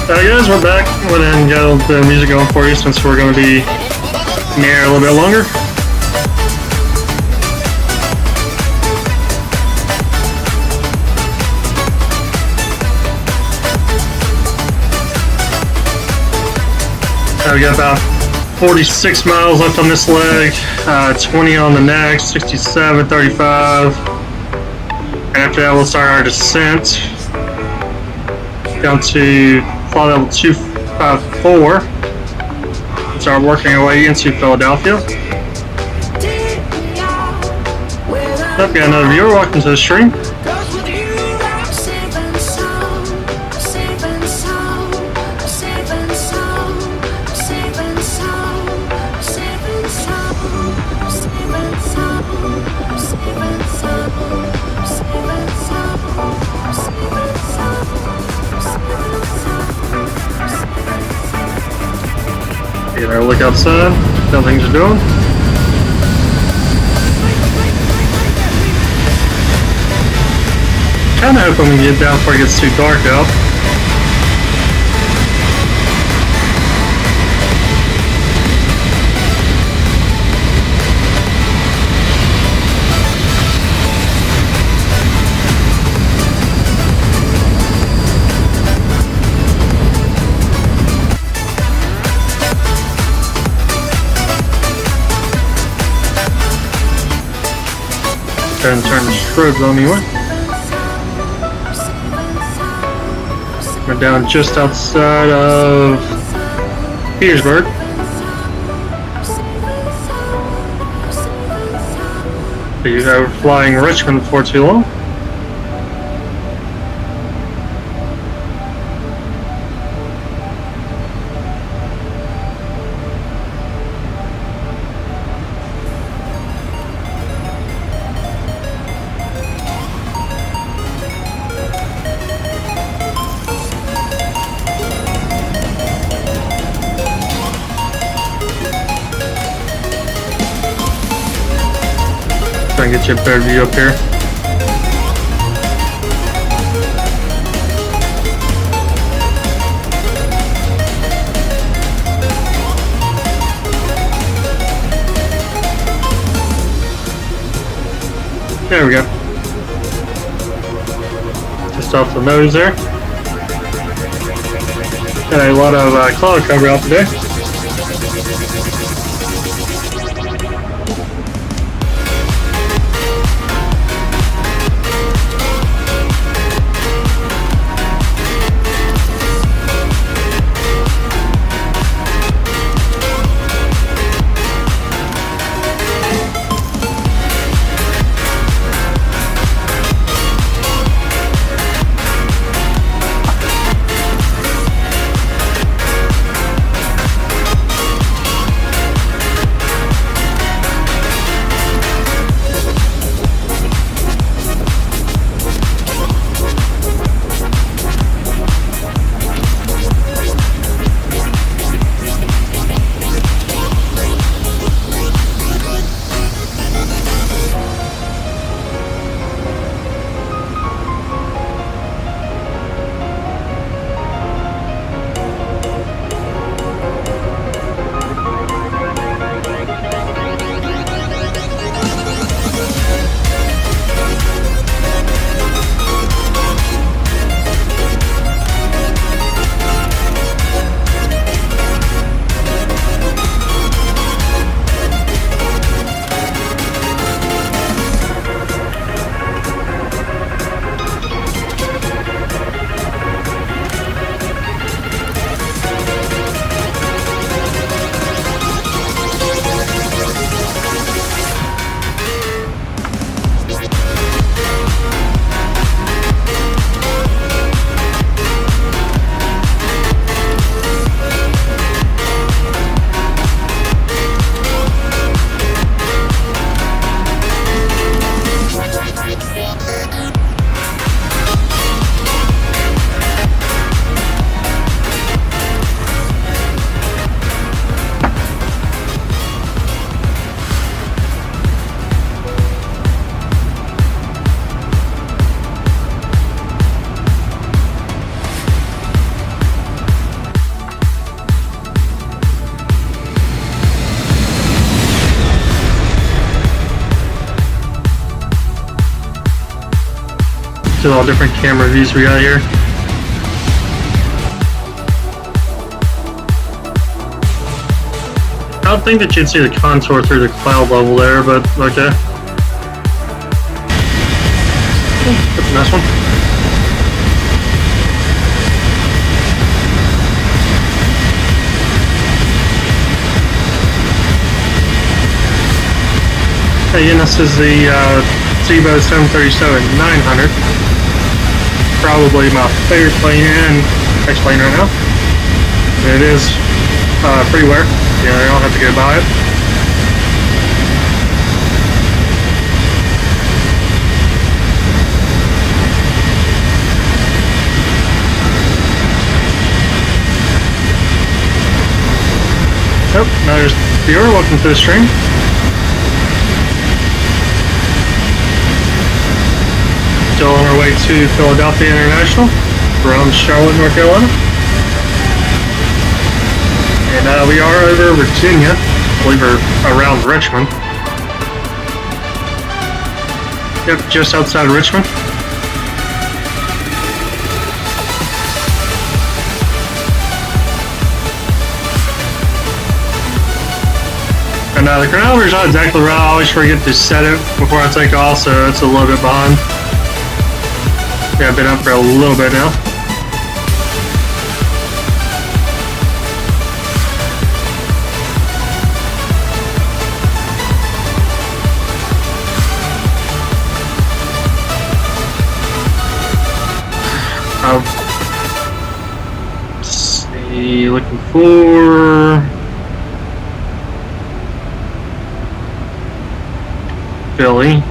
Alright guys, we're back. Went ahead and got the music going for you since we're going to be in the air a little bit longer. We got about 46 miles left on this leg, 20 on the next, 67, 35. And after that we'll start our descent down to flight level 254 and start working our way into Philadelphia. Yep, got another viewer. Welcome to the stream. Saving soul. outside, see how things are doing. Kinda hoping we can get down before it gets too dark out. Go ahead and turn the strobes on anyway. We're down just outside of Petersburg. You were flying Richmond for too long. Try and get you a better view up here. There we go. Just off the nose there. Got a lot of cloud cover out today. See all different camera views we got here. I don't think that you'd see the contour through the cloud level there, but okay. That's a nice one. Again, this is the Zibo 737-900. Probably my favorite plane and X-plane right now. It is pretty rare. You know, I don't have to go buy it. Oh, there's viewer. Welcome to the stream. Still on our way to Philadelphia International from Charlotte, North Carolina. And we are over Virginia. I believe we're around Richmond. Yep, just outside of Richmond. And the chronometer's not exactly right. I always forget to set it before I take off, so it's a little bit behind. Yeah, I've been up for a little bit now. Let's see, looking for Philly.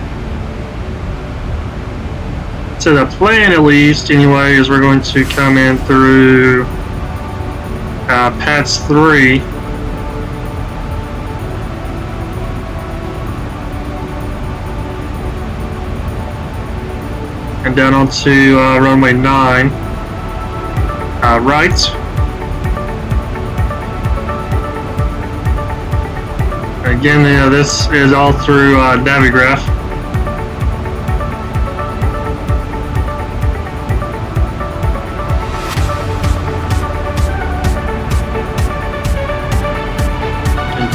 So the plan, at least, anyway, is we're going to come in through Pats 3. And down onto runway 9. Right. Again, this is all through Navigraph. And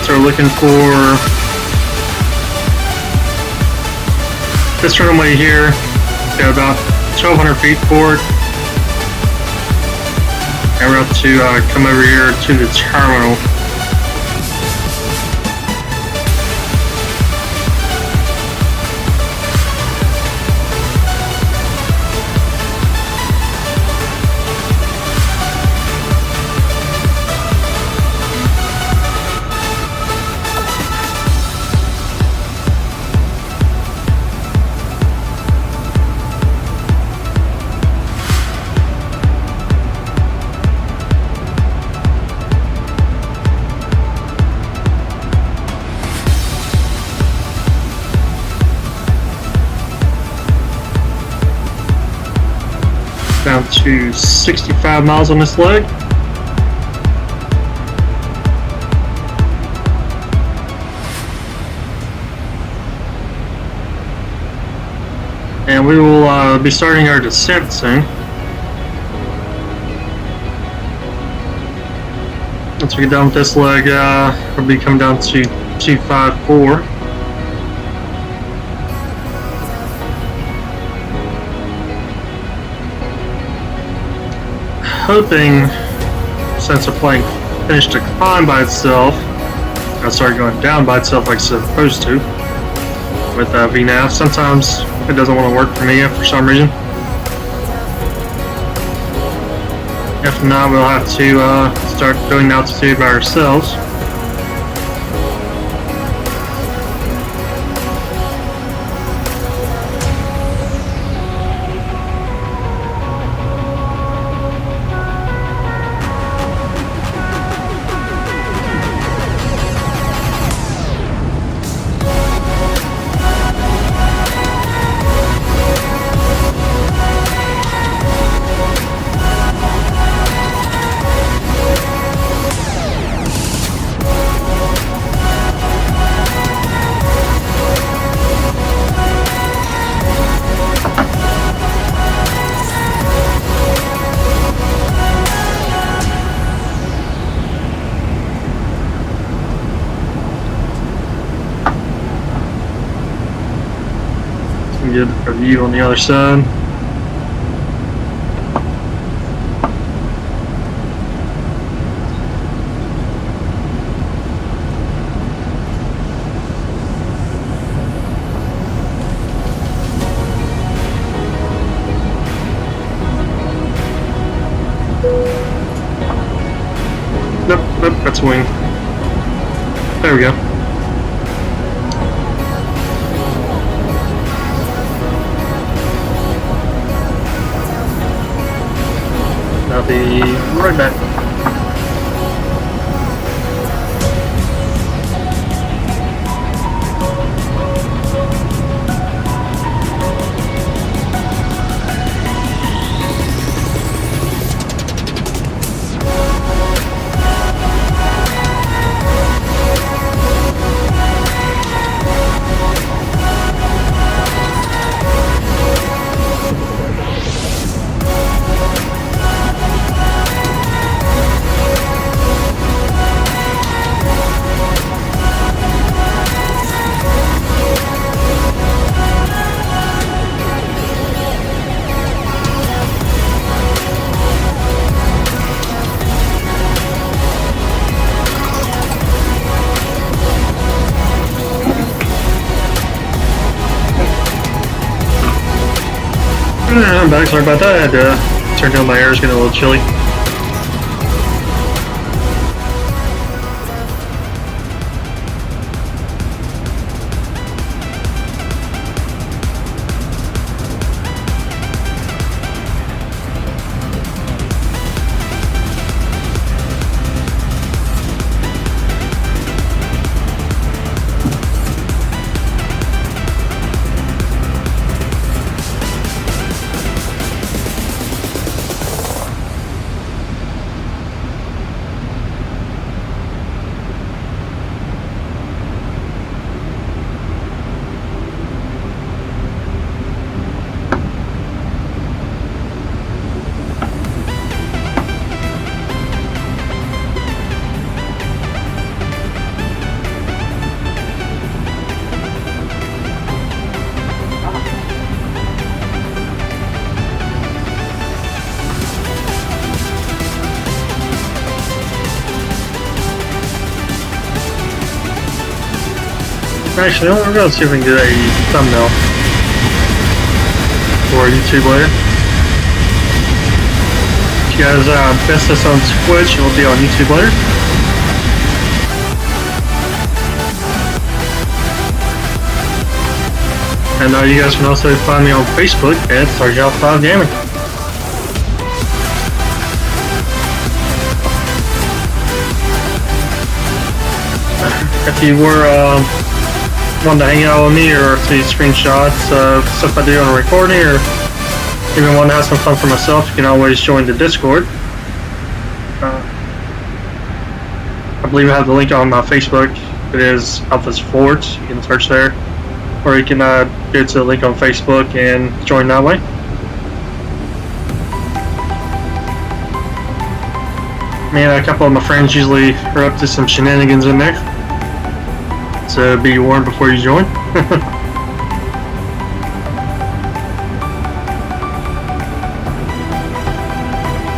so we're looking for this runway here. Got about 1,200 feet forward, and we're up to come over here to the terminal. Down to 65 miles on this leg. And we will be starting our descent soon. Once we get done with this leg, we'll be coming down to 254. Hoping, since the plane finished to climb by itself, it'll start going down by itself like it's supposed to with VNAV. Sometimes it doesn't want to work for me for some reason. If not, we'll have to start doing altitude by ourselves. Get a view on the other side. Nope, that's a wing. There we go. I'll be right back. I'm back, sorry about that. I had to turn down my air, it's getting a little chilly. Actually, we're going to see if we can get a thumbnail for YouTube later. If you guys best us on Twitch, it will be on YouTube later. And you guys can also find me on Facebook at Sergeant5 Gaming. If you were wanting to hang out with me or see screenshots of stuff I do on a recording, or even want to have some fun for myself, you can always join the Discord. I believe I have the link on my Facebook. It is Alpha's Fort. You can search there, or you can go to the link on Facebook and join that way. Me and a couple of my friends usually are up to some shenanigans in there. So be warned before you join.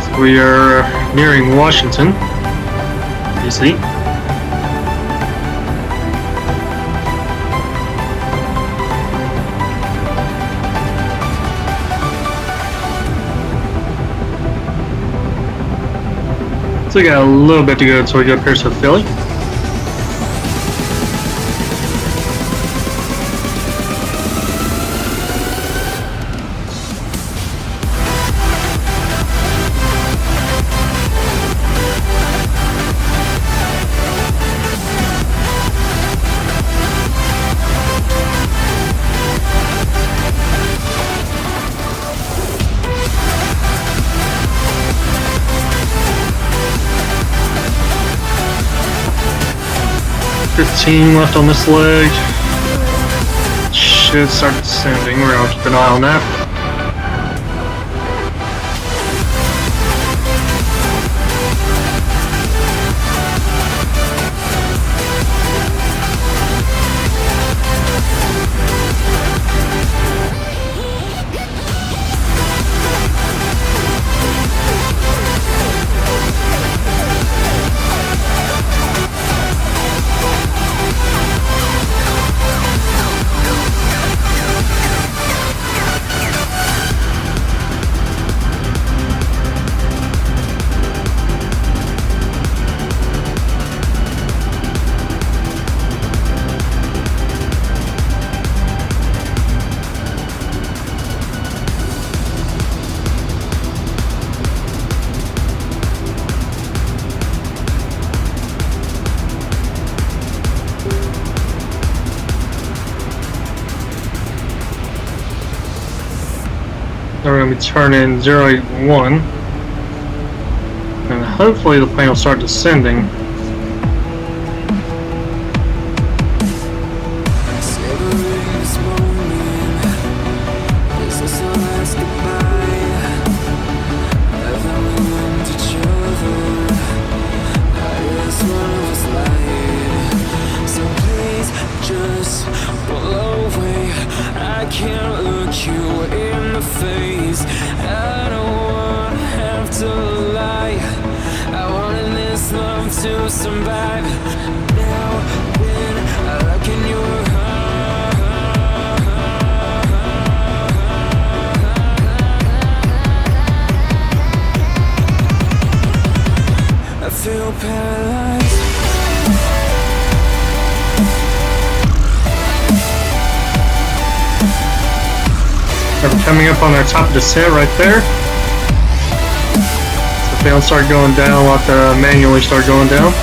So we are nearing Washington, D.C. So we got a little bit to go until we get up here to Philly. Left on this leg. Should start descending. We're gonna keep an eye on that. So we're going to be turning 081. And hopefully the plane will start descending. To survive now when I look in your I feel paralyzed. We're coming up on our top descent right there. If they don't start going down, we'll have to manually start going down.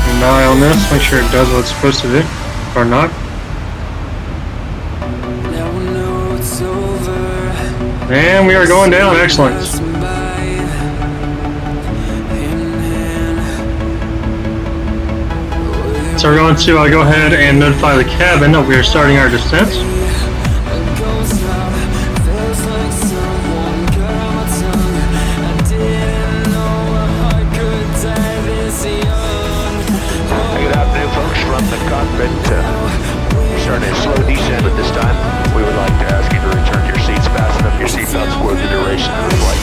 An eye on this, make sure it does what it's supposed to do, or not. And we are going down, excellent. So we're going to go ahead and notify the cabin that we are starting our descent. The cockpit, starting a slow descent at this time. We would like to ask you to return to your seats, fasten up your seatbelts for the duration of the flight.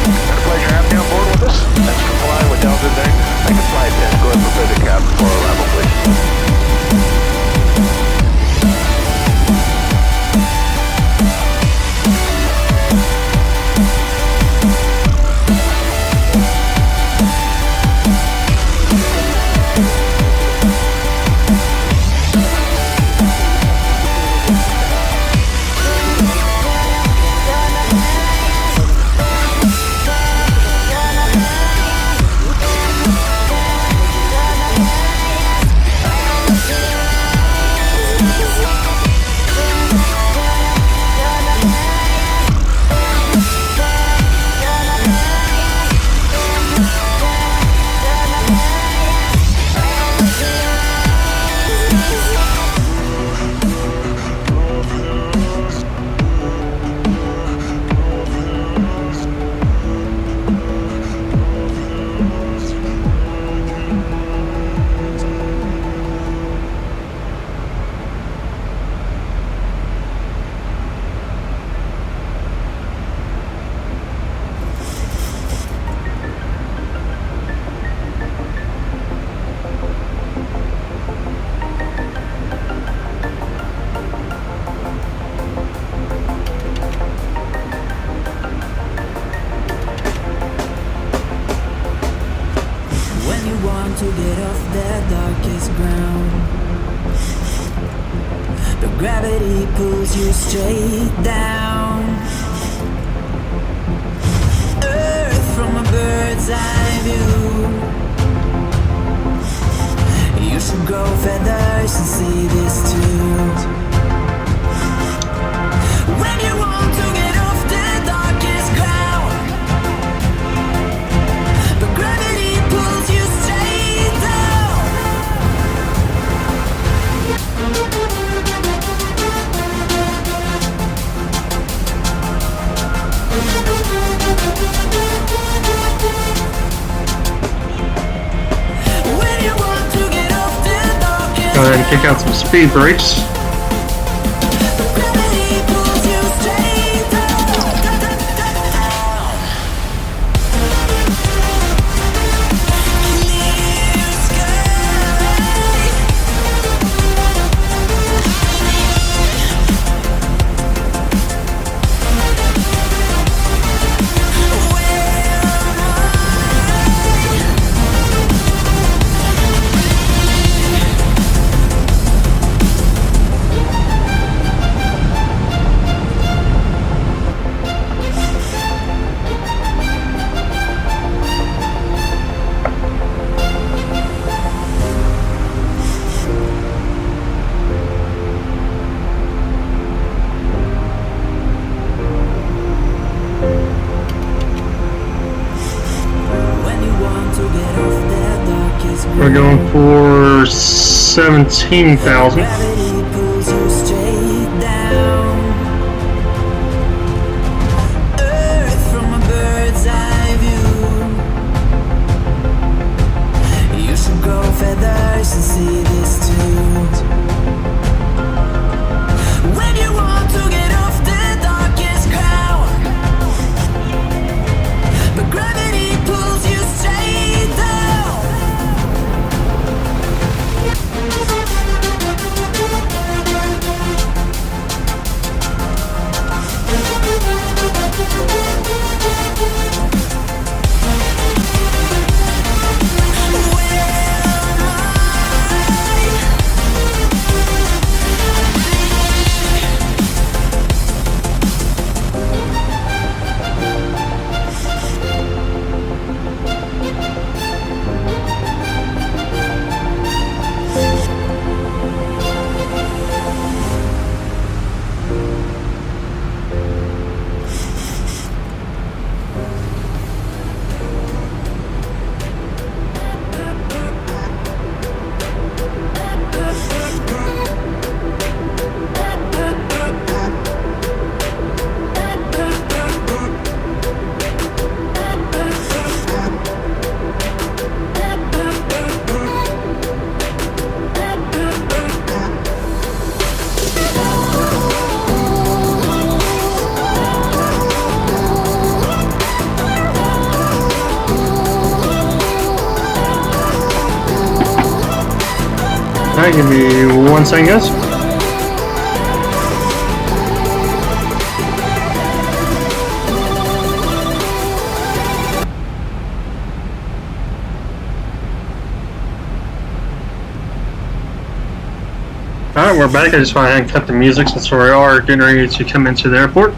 Been a pleasure having you on board with us. Thanks for flying with Delta today. Make a flight attendant go ahead and prepare the cabin for arrival, please. To get off that darkest ground, the gravity pulls you straight down. Earth from a bird's eye view. You should grow feathers and see this too. When you want to get off the darkest ground, the gravity pulls you straight down. When you want to get off the darkest, Go ahead and kick out some speed brakes. for 17,000. Gravity pulls you straight down. Earth from a bird's eye view. You should grow feathers and see this too. When you want to get off the darkest ground, but gravity pulls you straight down. Alright, give me 1 second, guys. Alright, we're back. I just went ahead and cut the music since we are getting ready to come into the airport.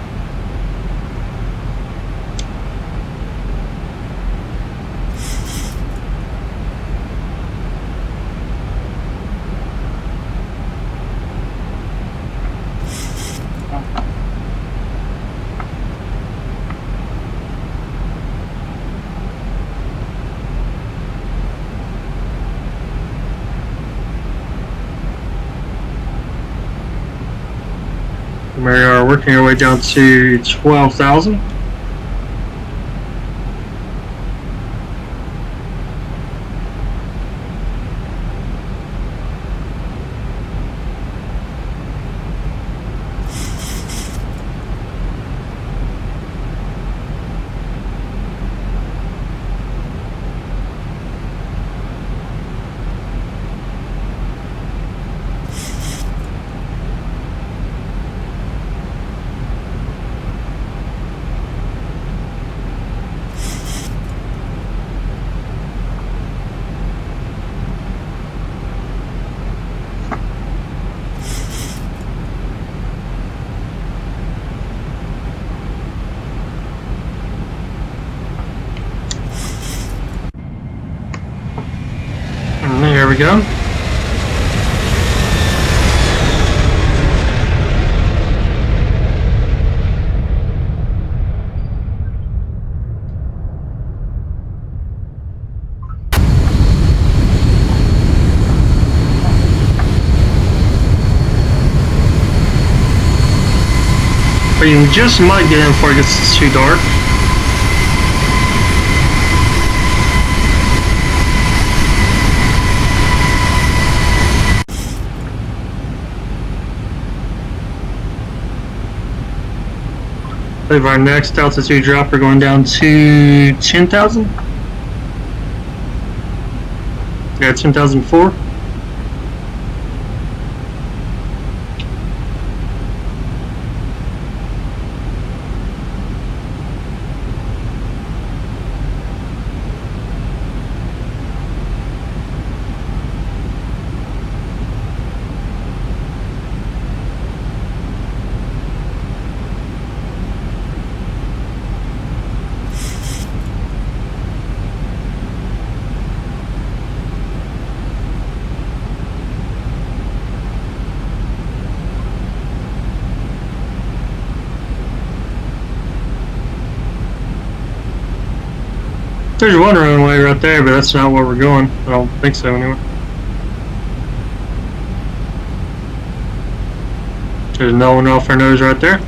We are working our way down to 12,000. There we go. But you just might get in before it gets too dark. I believe our next altitude drop, we're going down to 10,000. Yeah, 10,004. There's one runway right there, but that's not where we're going. I don't think so anyway. There's no one off our nose right there.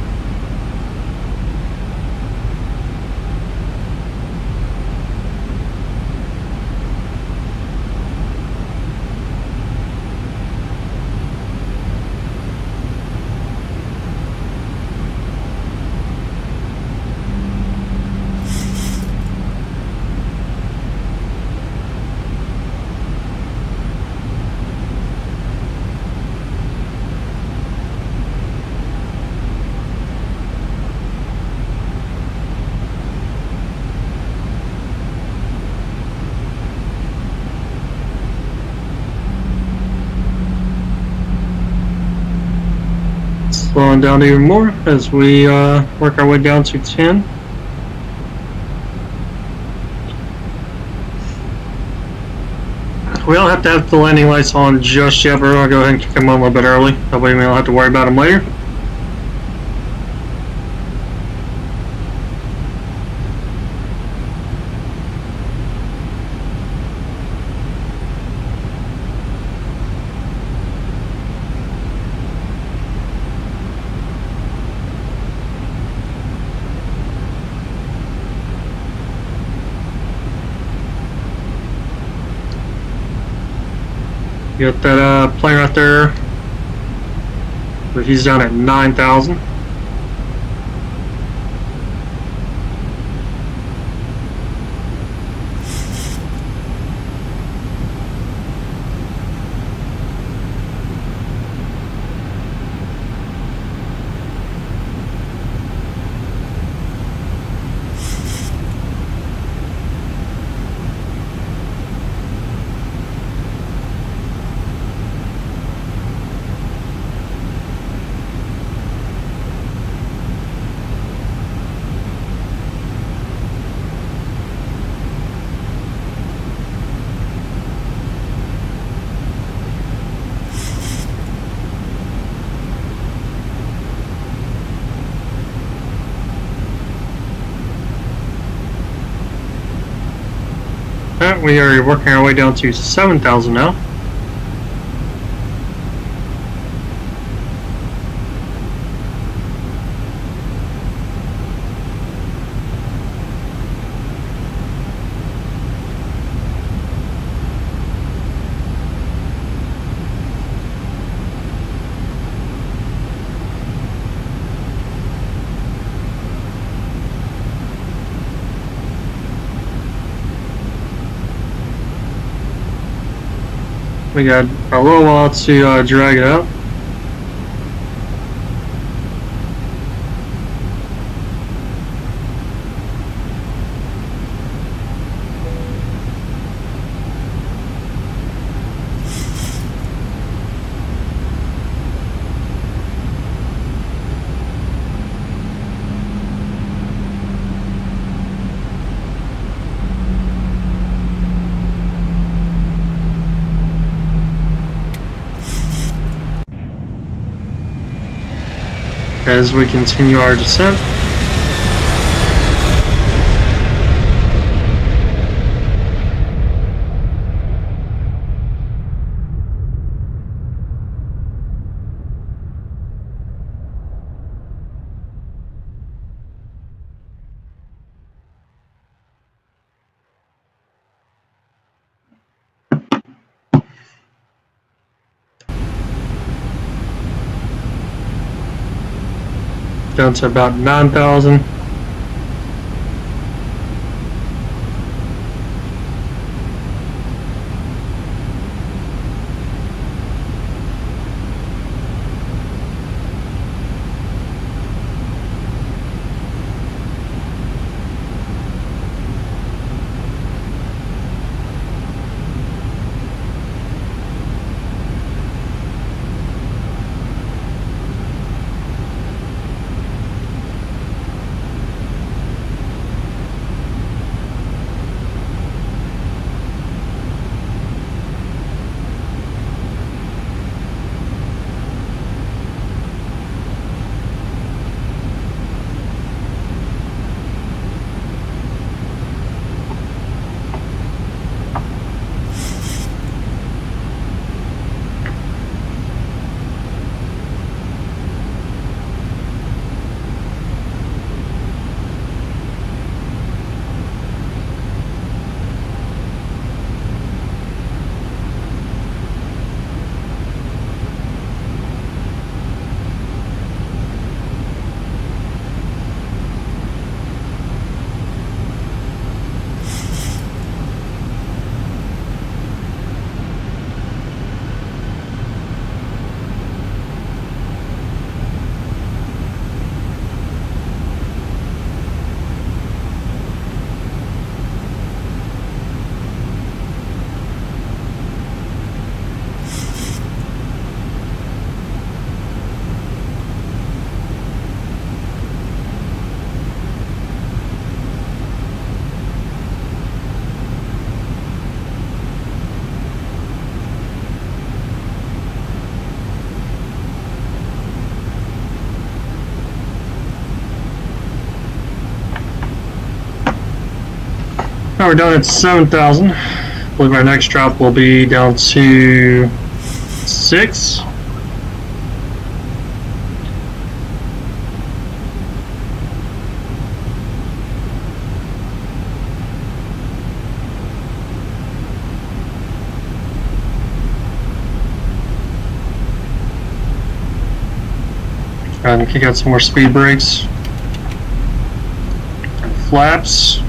Slowing down even more as we work our way down to 10. We don't have to have the landing lights on just yet, but I'll go ahead and kick them on a little bit early. That way we don't have to worry about them later. You got that plane right there, but he's down at 9,000. Alright, we are working our way down to 7,000 now. We got a little while to drag it out. As we continue our descent. Down to about 9,000. Now we're down at 7,000. I believe our next drop will be down to 6. Trying to kick out some more speed brakes and flaps.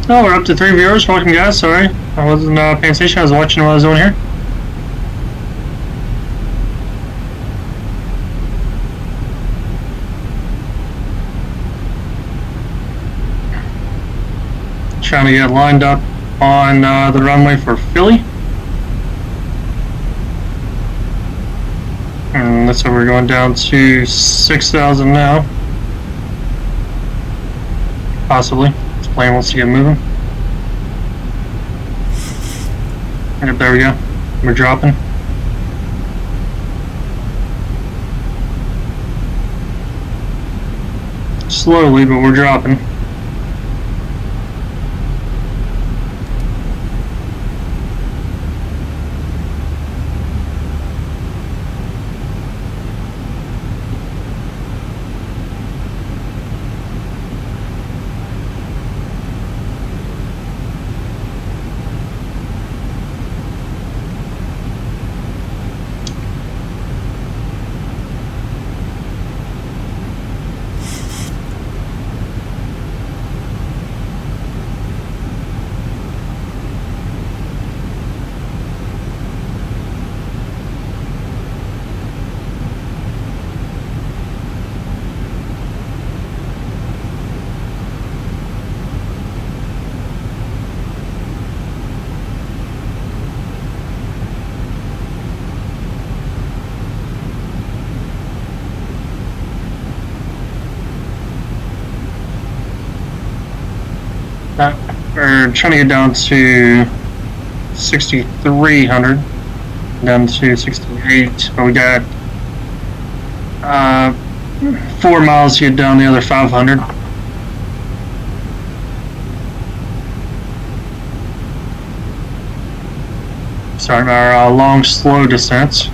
Oh, we're up to 3 viewers. Welcome, guys. Sorry, I wasn't paying attention. I was watching what I was doing here. Trying to get lined up on the runway for Philly. And that's why we're going down to 6,000 now. Possibly. This plane wants to get moving. Yep, there we go. We're dropping. Slowly, but we're dropping. We're trying to get down to 6,300, down to 68, but we got 4 miles to get down the other 500. Sorry, our long, slow descents.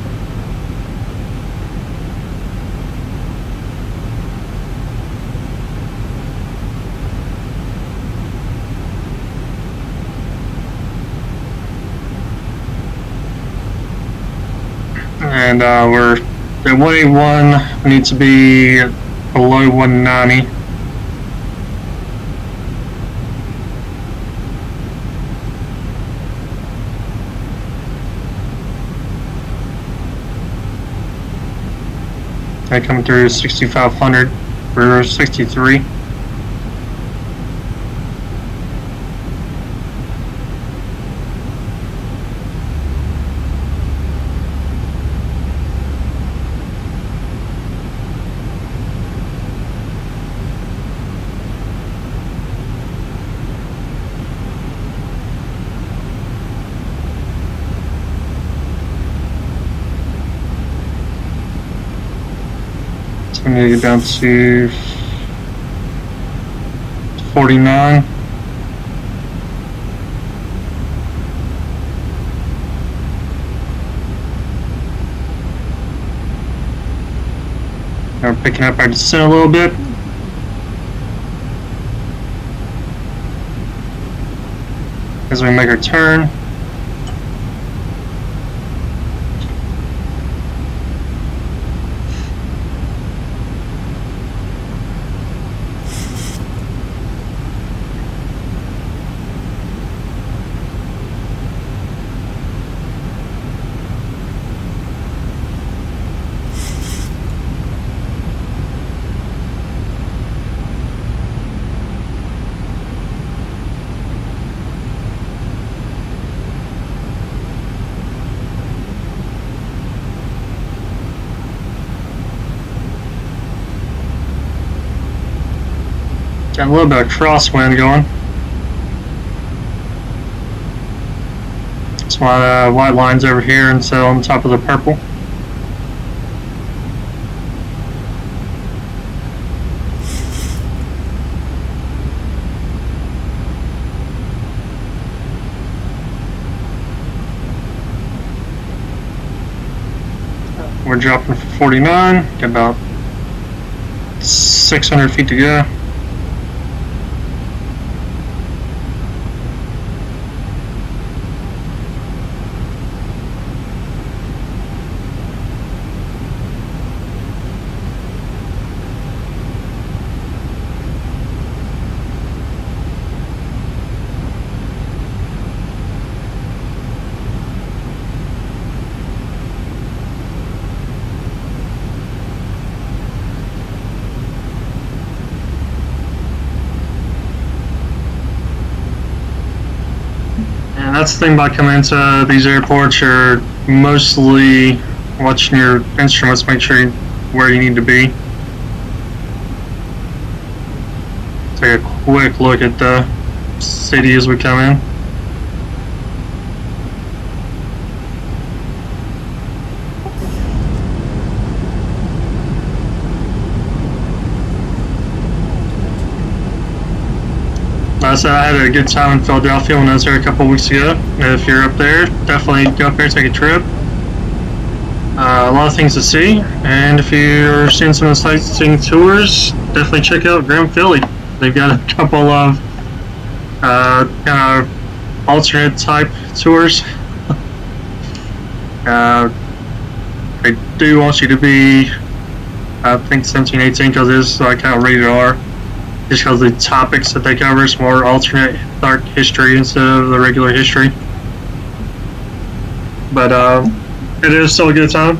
And we're at 181, we need to be below 190. I come through 6,500 for 63. I'm going to get down to 49. Now we're picking up our descent a little bit. As we make our turn. Got a little bit of crosswind going. That's why the white line's over here instead on top of the purple. We're dropping for 49, got about 600 feet to go. And that's the thing about coming into these airports, you're mostly watching your instruments, make sure you're where you need to be. Take a quick look at the city as we come in. Like I said, I had a good time in Philadelphia when I was there a couple weeks ago. If you're up there, definitely go up there and take a trip. A lot of things to see, and if you're seeing some of the sightseeing tours, definitely check out Grand Philly. They've got a couple of kind of alternate type tours. They do want you to be, I think, 17, 18, because it is kind of rated R. Just because the topics that they cover is more alternate dark history instead of the regular history. But it is still a good time.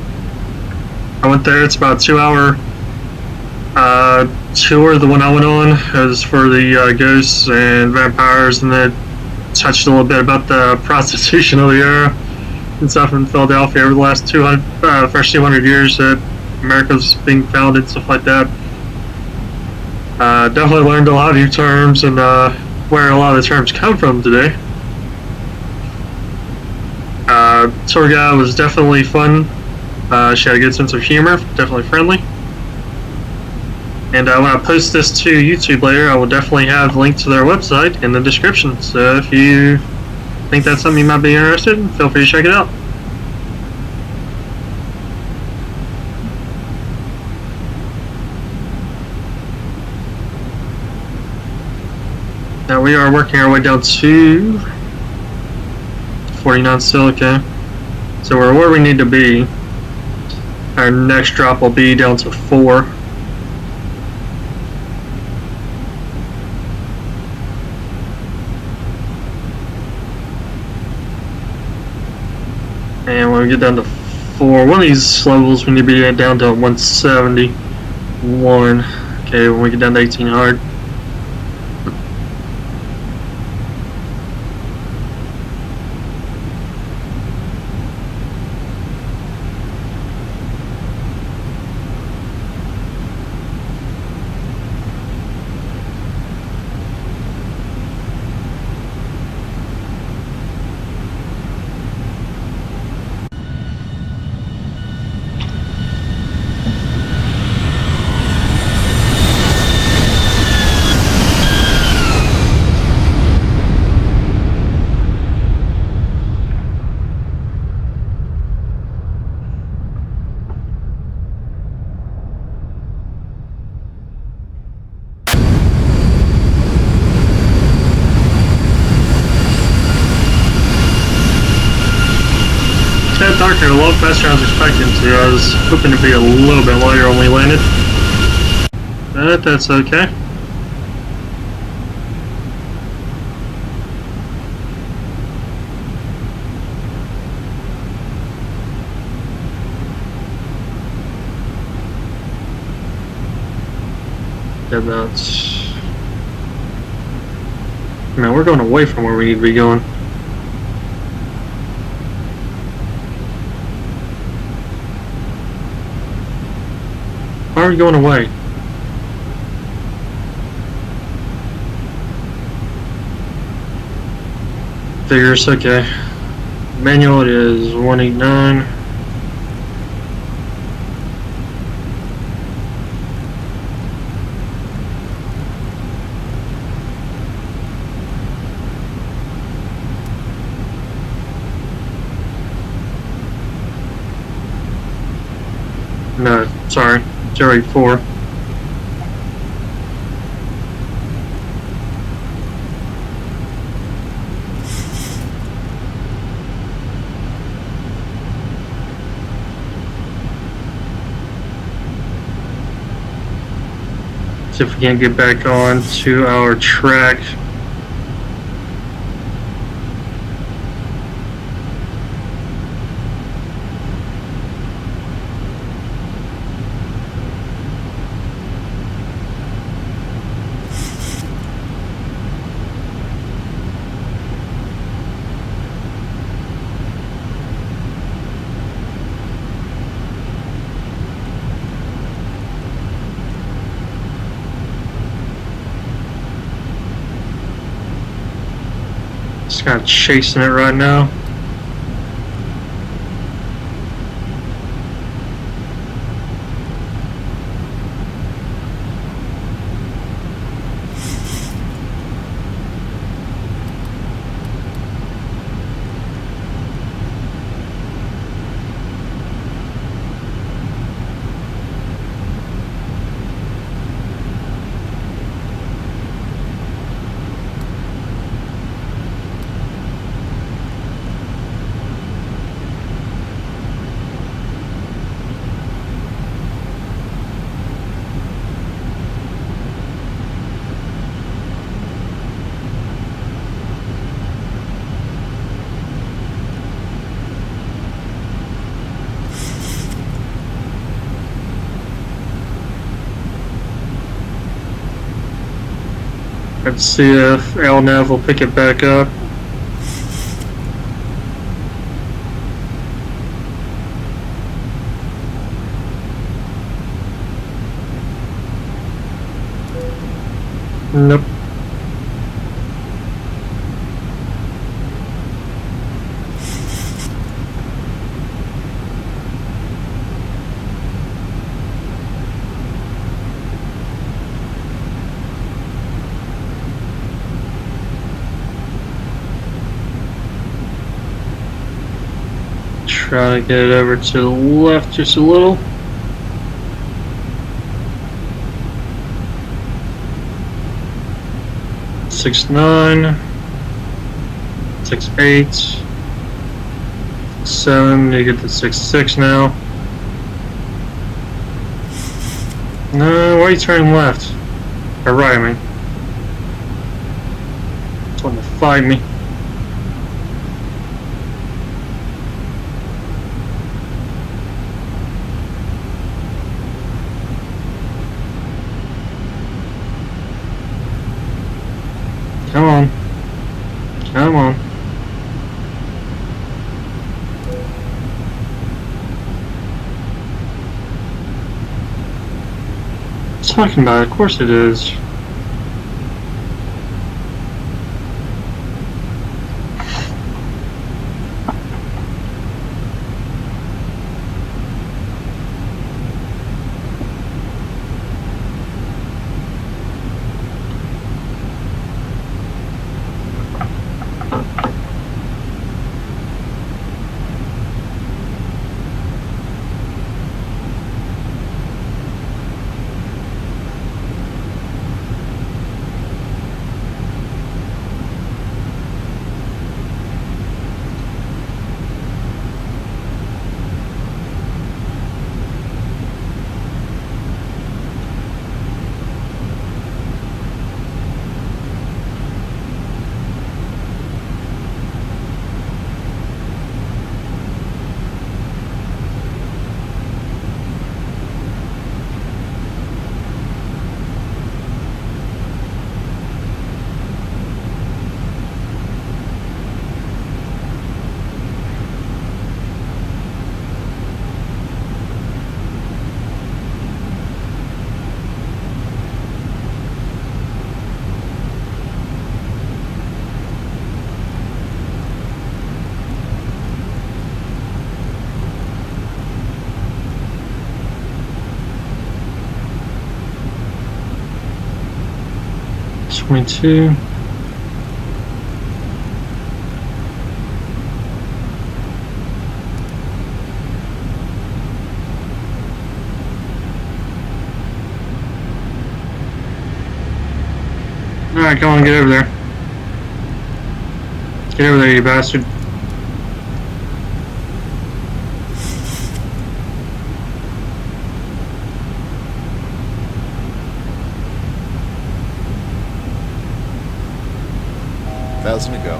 I went there. It's about a 2-hour tour. The one I went on is for the ghosts and vampires, and then touched a little bit about the prostitution of the era and stuff in Philadelphia over the last first 200 years that America's being founded, stuff like that. Definitely learned a lot of new terms and where a lot of the terms come from today. Tour guide was definitely fun. She had a good sense of humor, definitely friendly. And when I post this to YouTube later, I will definitely have a link to their website in the description. So if you think that's something you might be interested in, feel free to check it out. Now we are working our way down to 49 still, okay. So we're where we need to be. Our next drop will be down to 4. And when we get down to 4, one of these levels we need to be down to 171. Okay, when we get down to 1800. Got darker, a lot faster than I was expecting to. I was hoping to be a little bit lighter when we landed. But that's okay. About... Man, we're going away from where we need to be going. Why are we going away? figures, okay. Manual, it is 189. No, sorry, 084. See if we can get back on to our track. Just kind of chasing it right now. Let's see if LNAV will pick it back up. Nope. Try to get it over to the left just a little. Six 9, 6 8, 7. You get to 6 6 now. No, why are you turning left? Or right, I mean. It's wanting to fight me. Come on. Come on. Talking about it, of course it is. me too. Alright, come on, get over there. Get over there, you bastard. Thousand to go.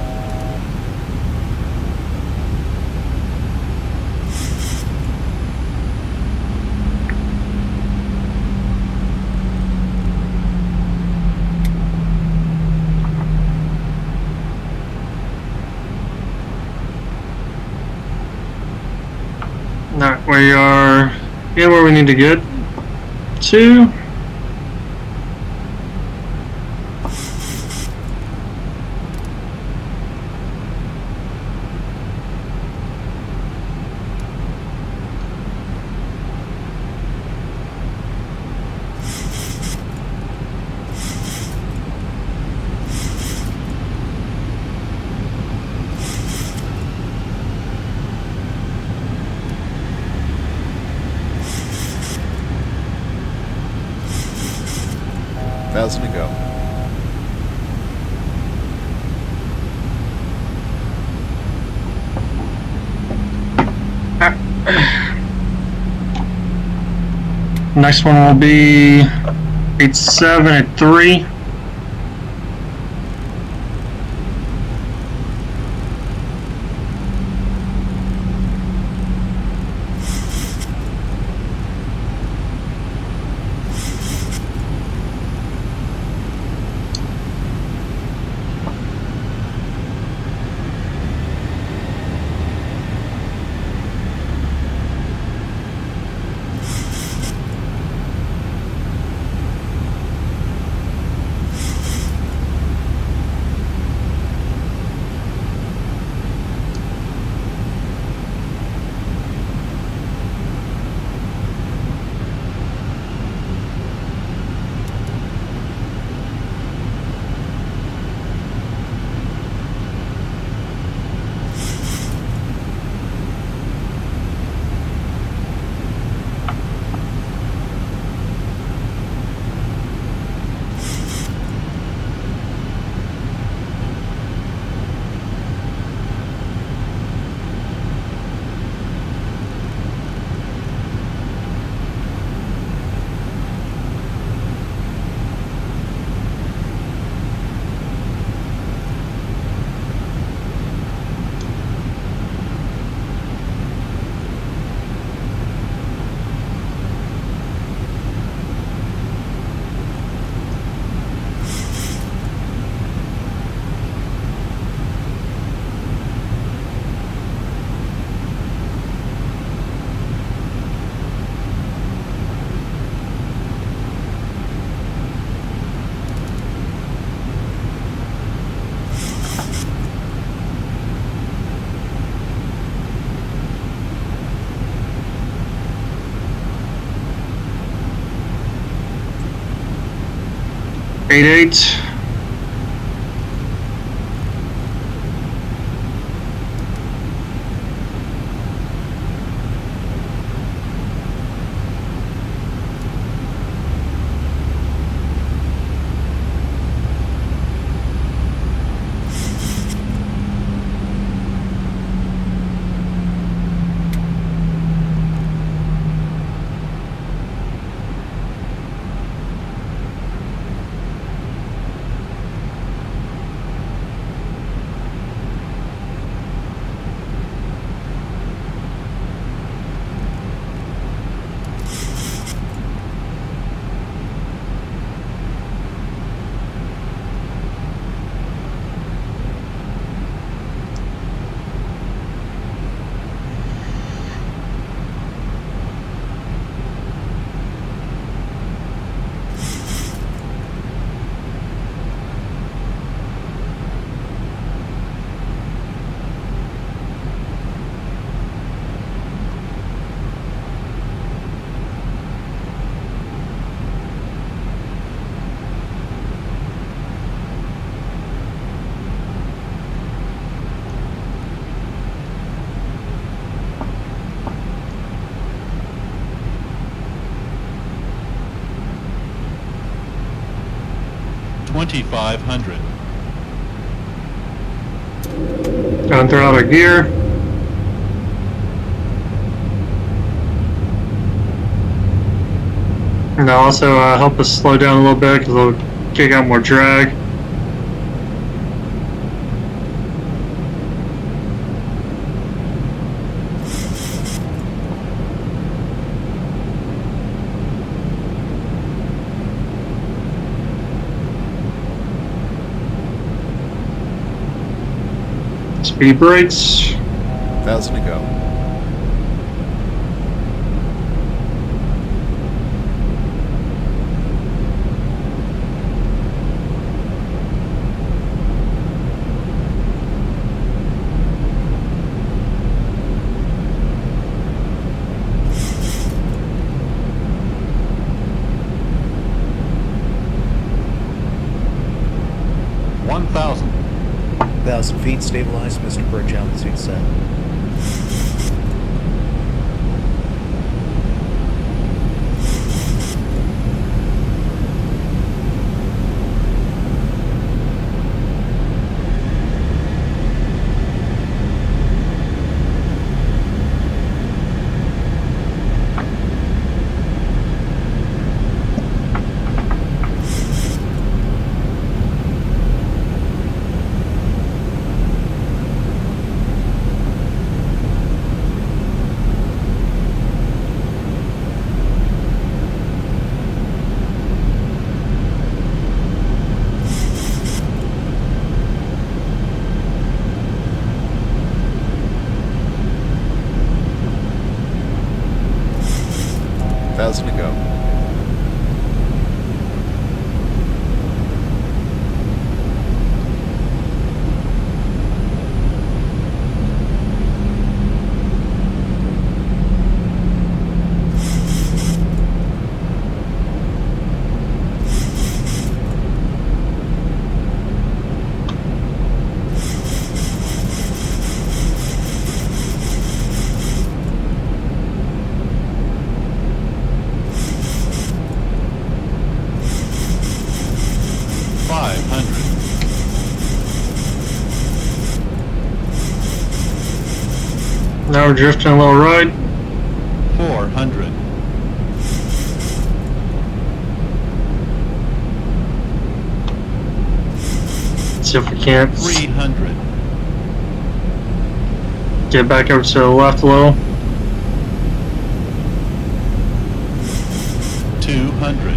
Alright, we are in where we need to get to. Thousand to go. Next one will be 87 at 3. Eight eight. 2,500. Gonna throw out a gear. And they'll also help us slow down a little bit because they'll kick out more drag. Speed brakes. 1,000 to go. Feet stabilized, Mr. Birch, altitude set. To go. Now we're drifting a little right. 400. See if we can't 300. get back over to the left a little. 200.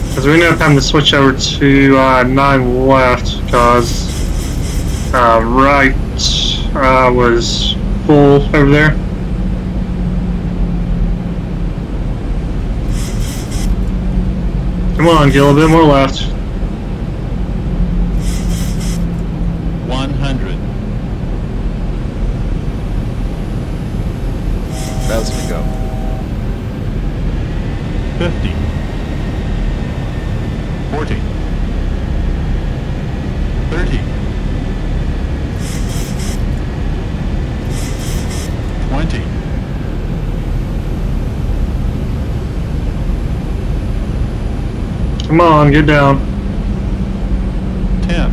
Because we ended up having to switch over to 9 left because right was full over there. Come on, get a little bit more left. 100. 1,000 to go. 50. 40. 30. 20. Come on, get down. 10.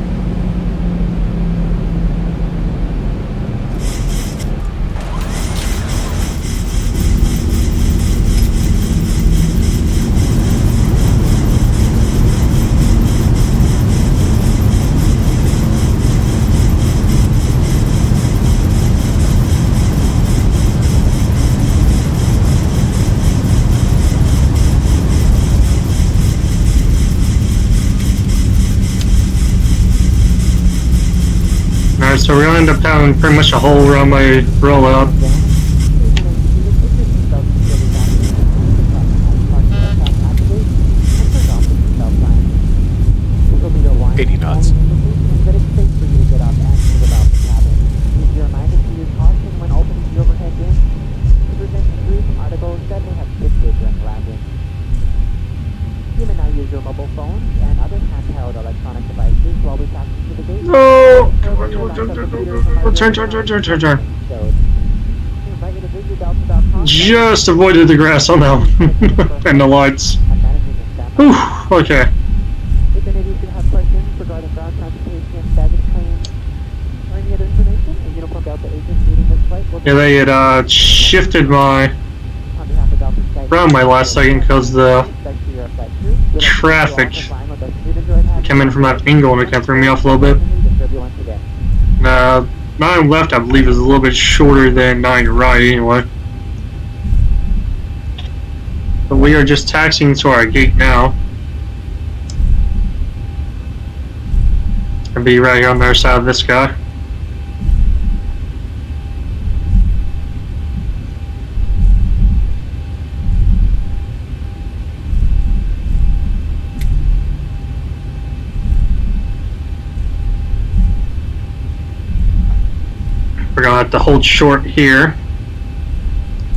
Alright, so we're gonna end up having pretty much a whole runway rollout. Turn. Just avoided the grass on that one. And the lights. Whew, okay. If any of you should have questions regarding ground transportation, baggage claims, or any other information, a Uniform Delta agent leading this flight will Yeah, they had shifted my on behalf of Delta Sky around my last second because the respect to your flight crew. We'd like to thank you all traffic for flying with us. We've enjoyed having came in from that angle and it kind of threw me off a little bit. Disturb you once again. 9 left, I believe, is a little bit shorter than 9 right anyway. But we are just taxiing to our gate now. I'll be right here on the other side of this guy. We're gonna have to hold short here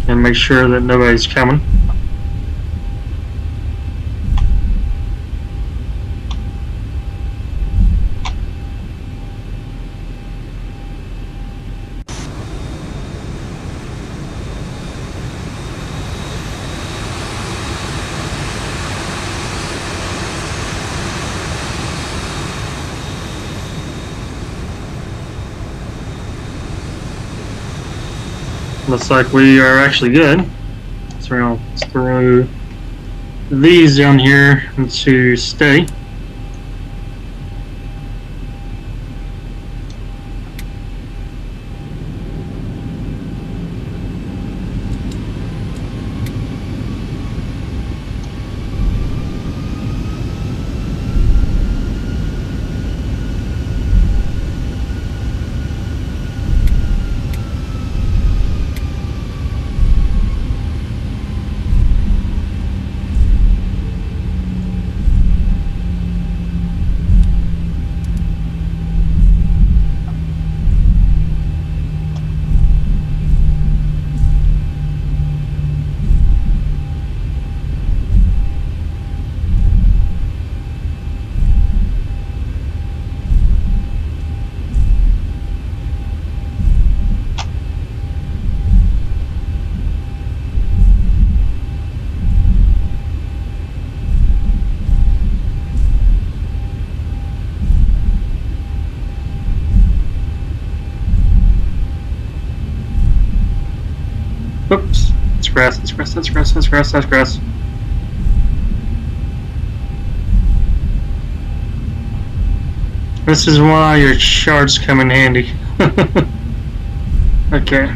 and make sure that nobody's coming. Looks like we are actually good. So we're gonna throw these down here into stay. Oops, it's grass, it's grass, that's grass, that's grass, that's grass. This is why your charts come in handy. Okay.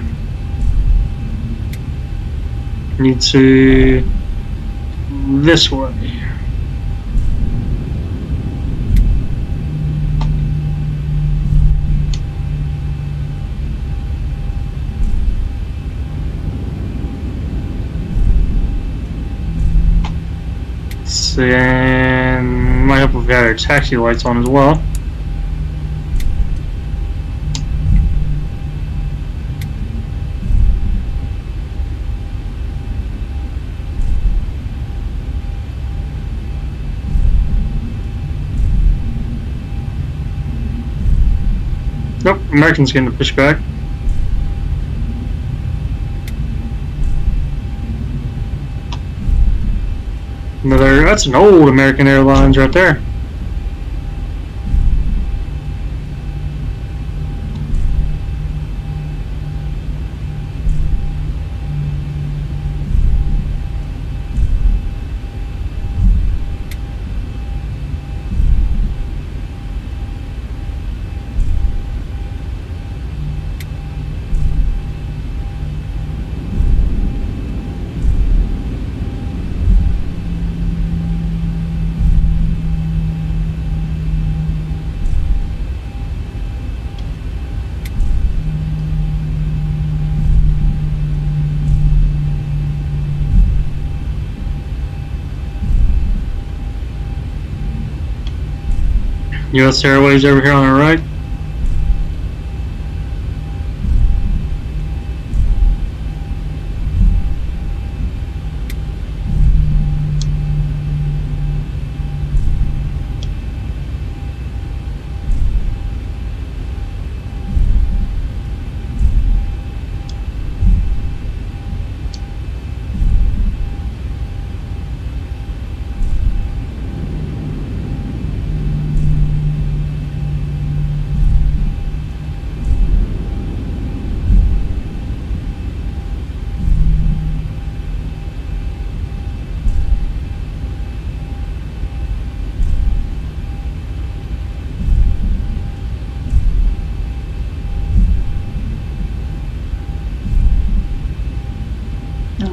Need to this way. And might help if we had our taxi lights on as well. Nope, American's getting the pushback. Another, that's an old American Airlines right there. US Airways over here on our right.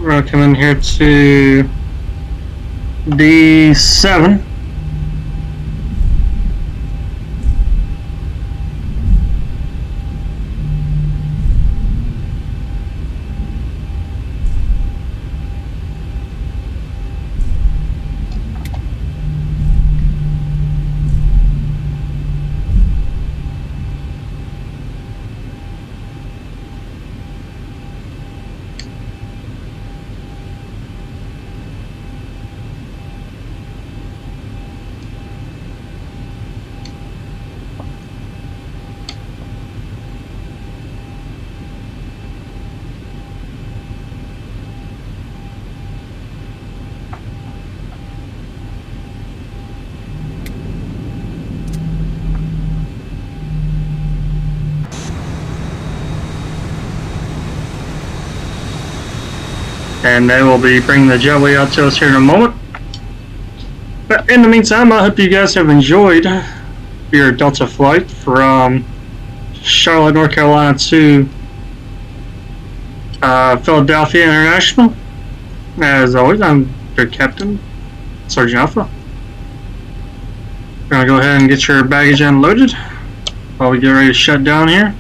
we're gonna come in here to D7. And they will be bringing the jetway out to us here in a moment. But in the meantime, I hope you guys have enjoyed your Delta flight from Charlotte, North Carolina to Philadelphia International. As always, I'm your captain, Sergeant Alpha. We're going to go ahead and get your baggage unloaded while we get ready to shut down here.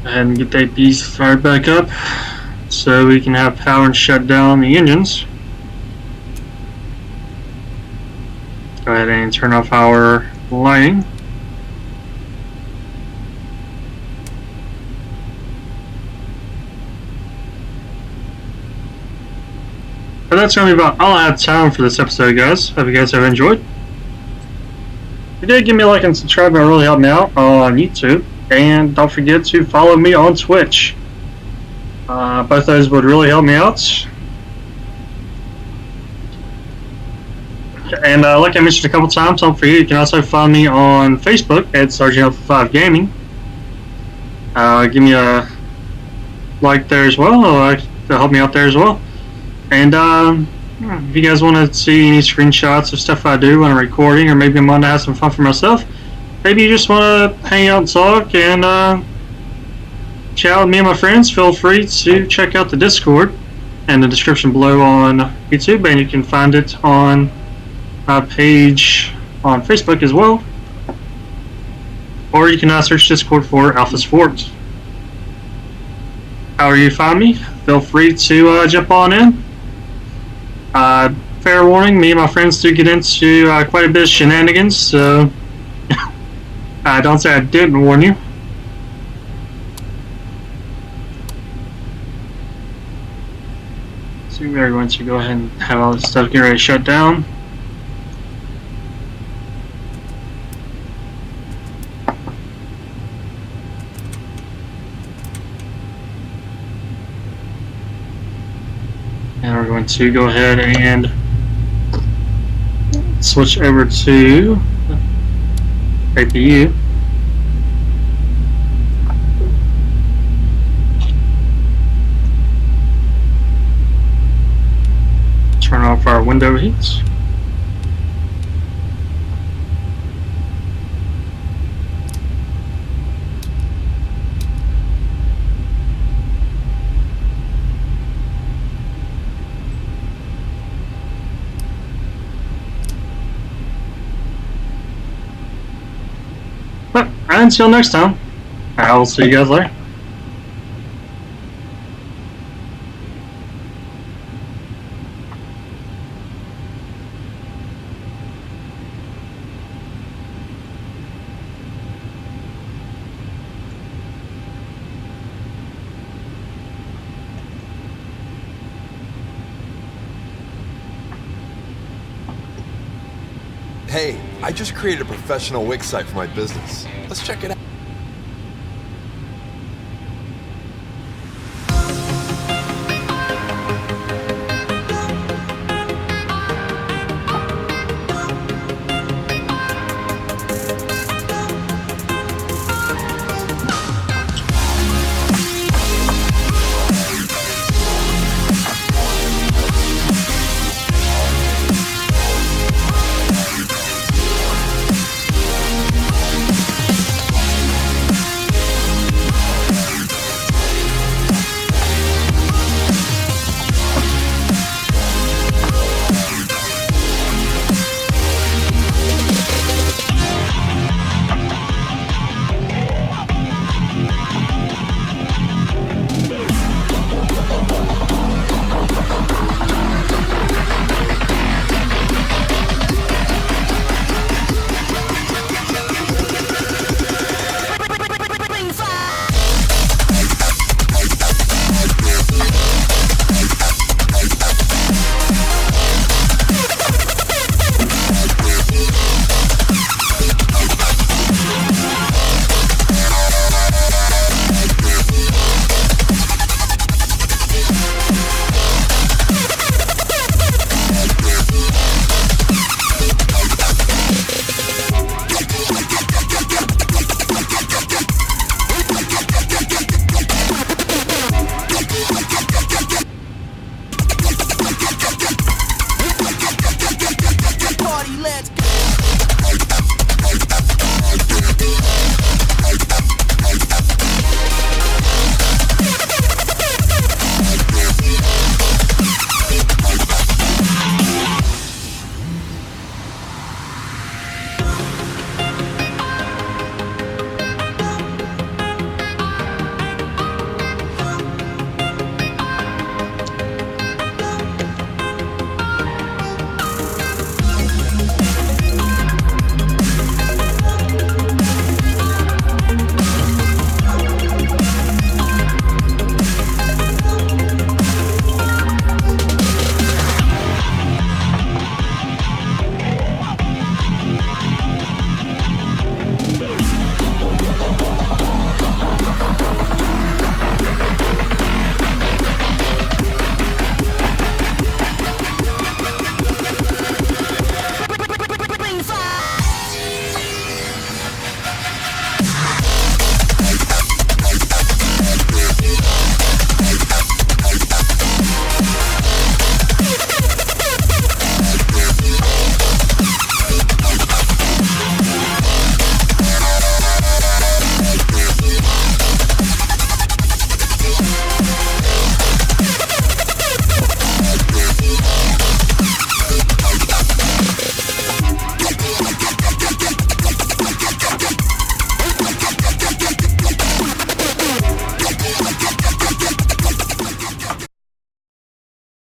And get that beast fired back up so we can have power and shut down the engines. Go ahead and turn off our lighting. But that's going to be about all I have time for this episode, guys. Hope you guys have enjoyed. If you did, give me a like and subscribe. It really helped me out on YouTube. And don't forget to follow me on Twitch. Both those would really help me out. And like I mentioned a couple times, don't forget you can also find me on Facebook at Sergeant Alpha 5 Gaming. Give me a like there as well. To help me out there as well. And if you guys want to see any screenshots of stuff I do when I'm recording, or maybe I want to have some fun for myself, maybe you just want to hang out and talk and chat with me and my friends, feel free to check out the Discord in the description below on YouTube, and you can find it on my page on Facebook as well. Or you can search Discord for Alpha Sports. However you find me, feel free to jump on in. Fair warning, me and my friends do get into quite a bit of shenanigans, so don't say I didn't warn you. So we are going to go ahead and have all this stuff get ready to shut down. And we're going to go ahead and switch over to APU. Turn off our window heats. But until next time, I will see you guys later. Hey, I just created a professional wix site for my business. Let's check it out.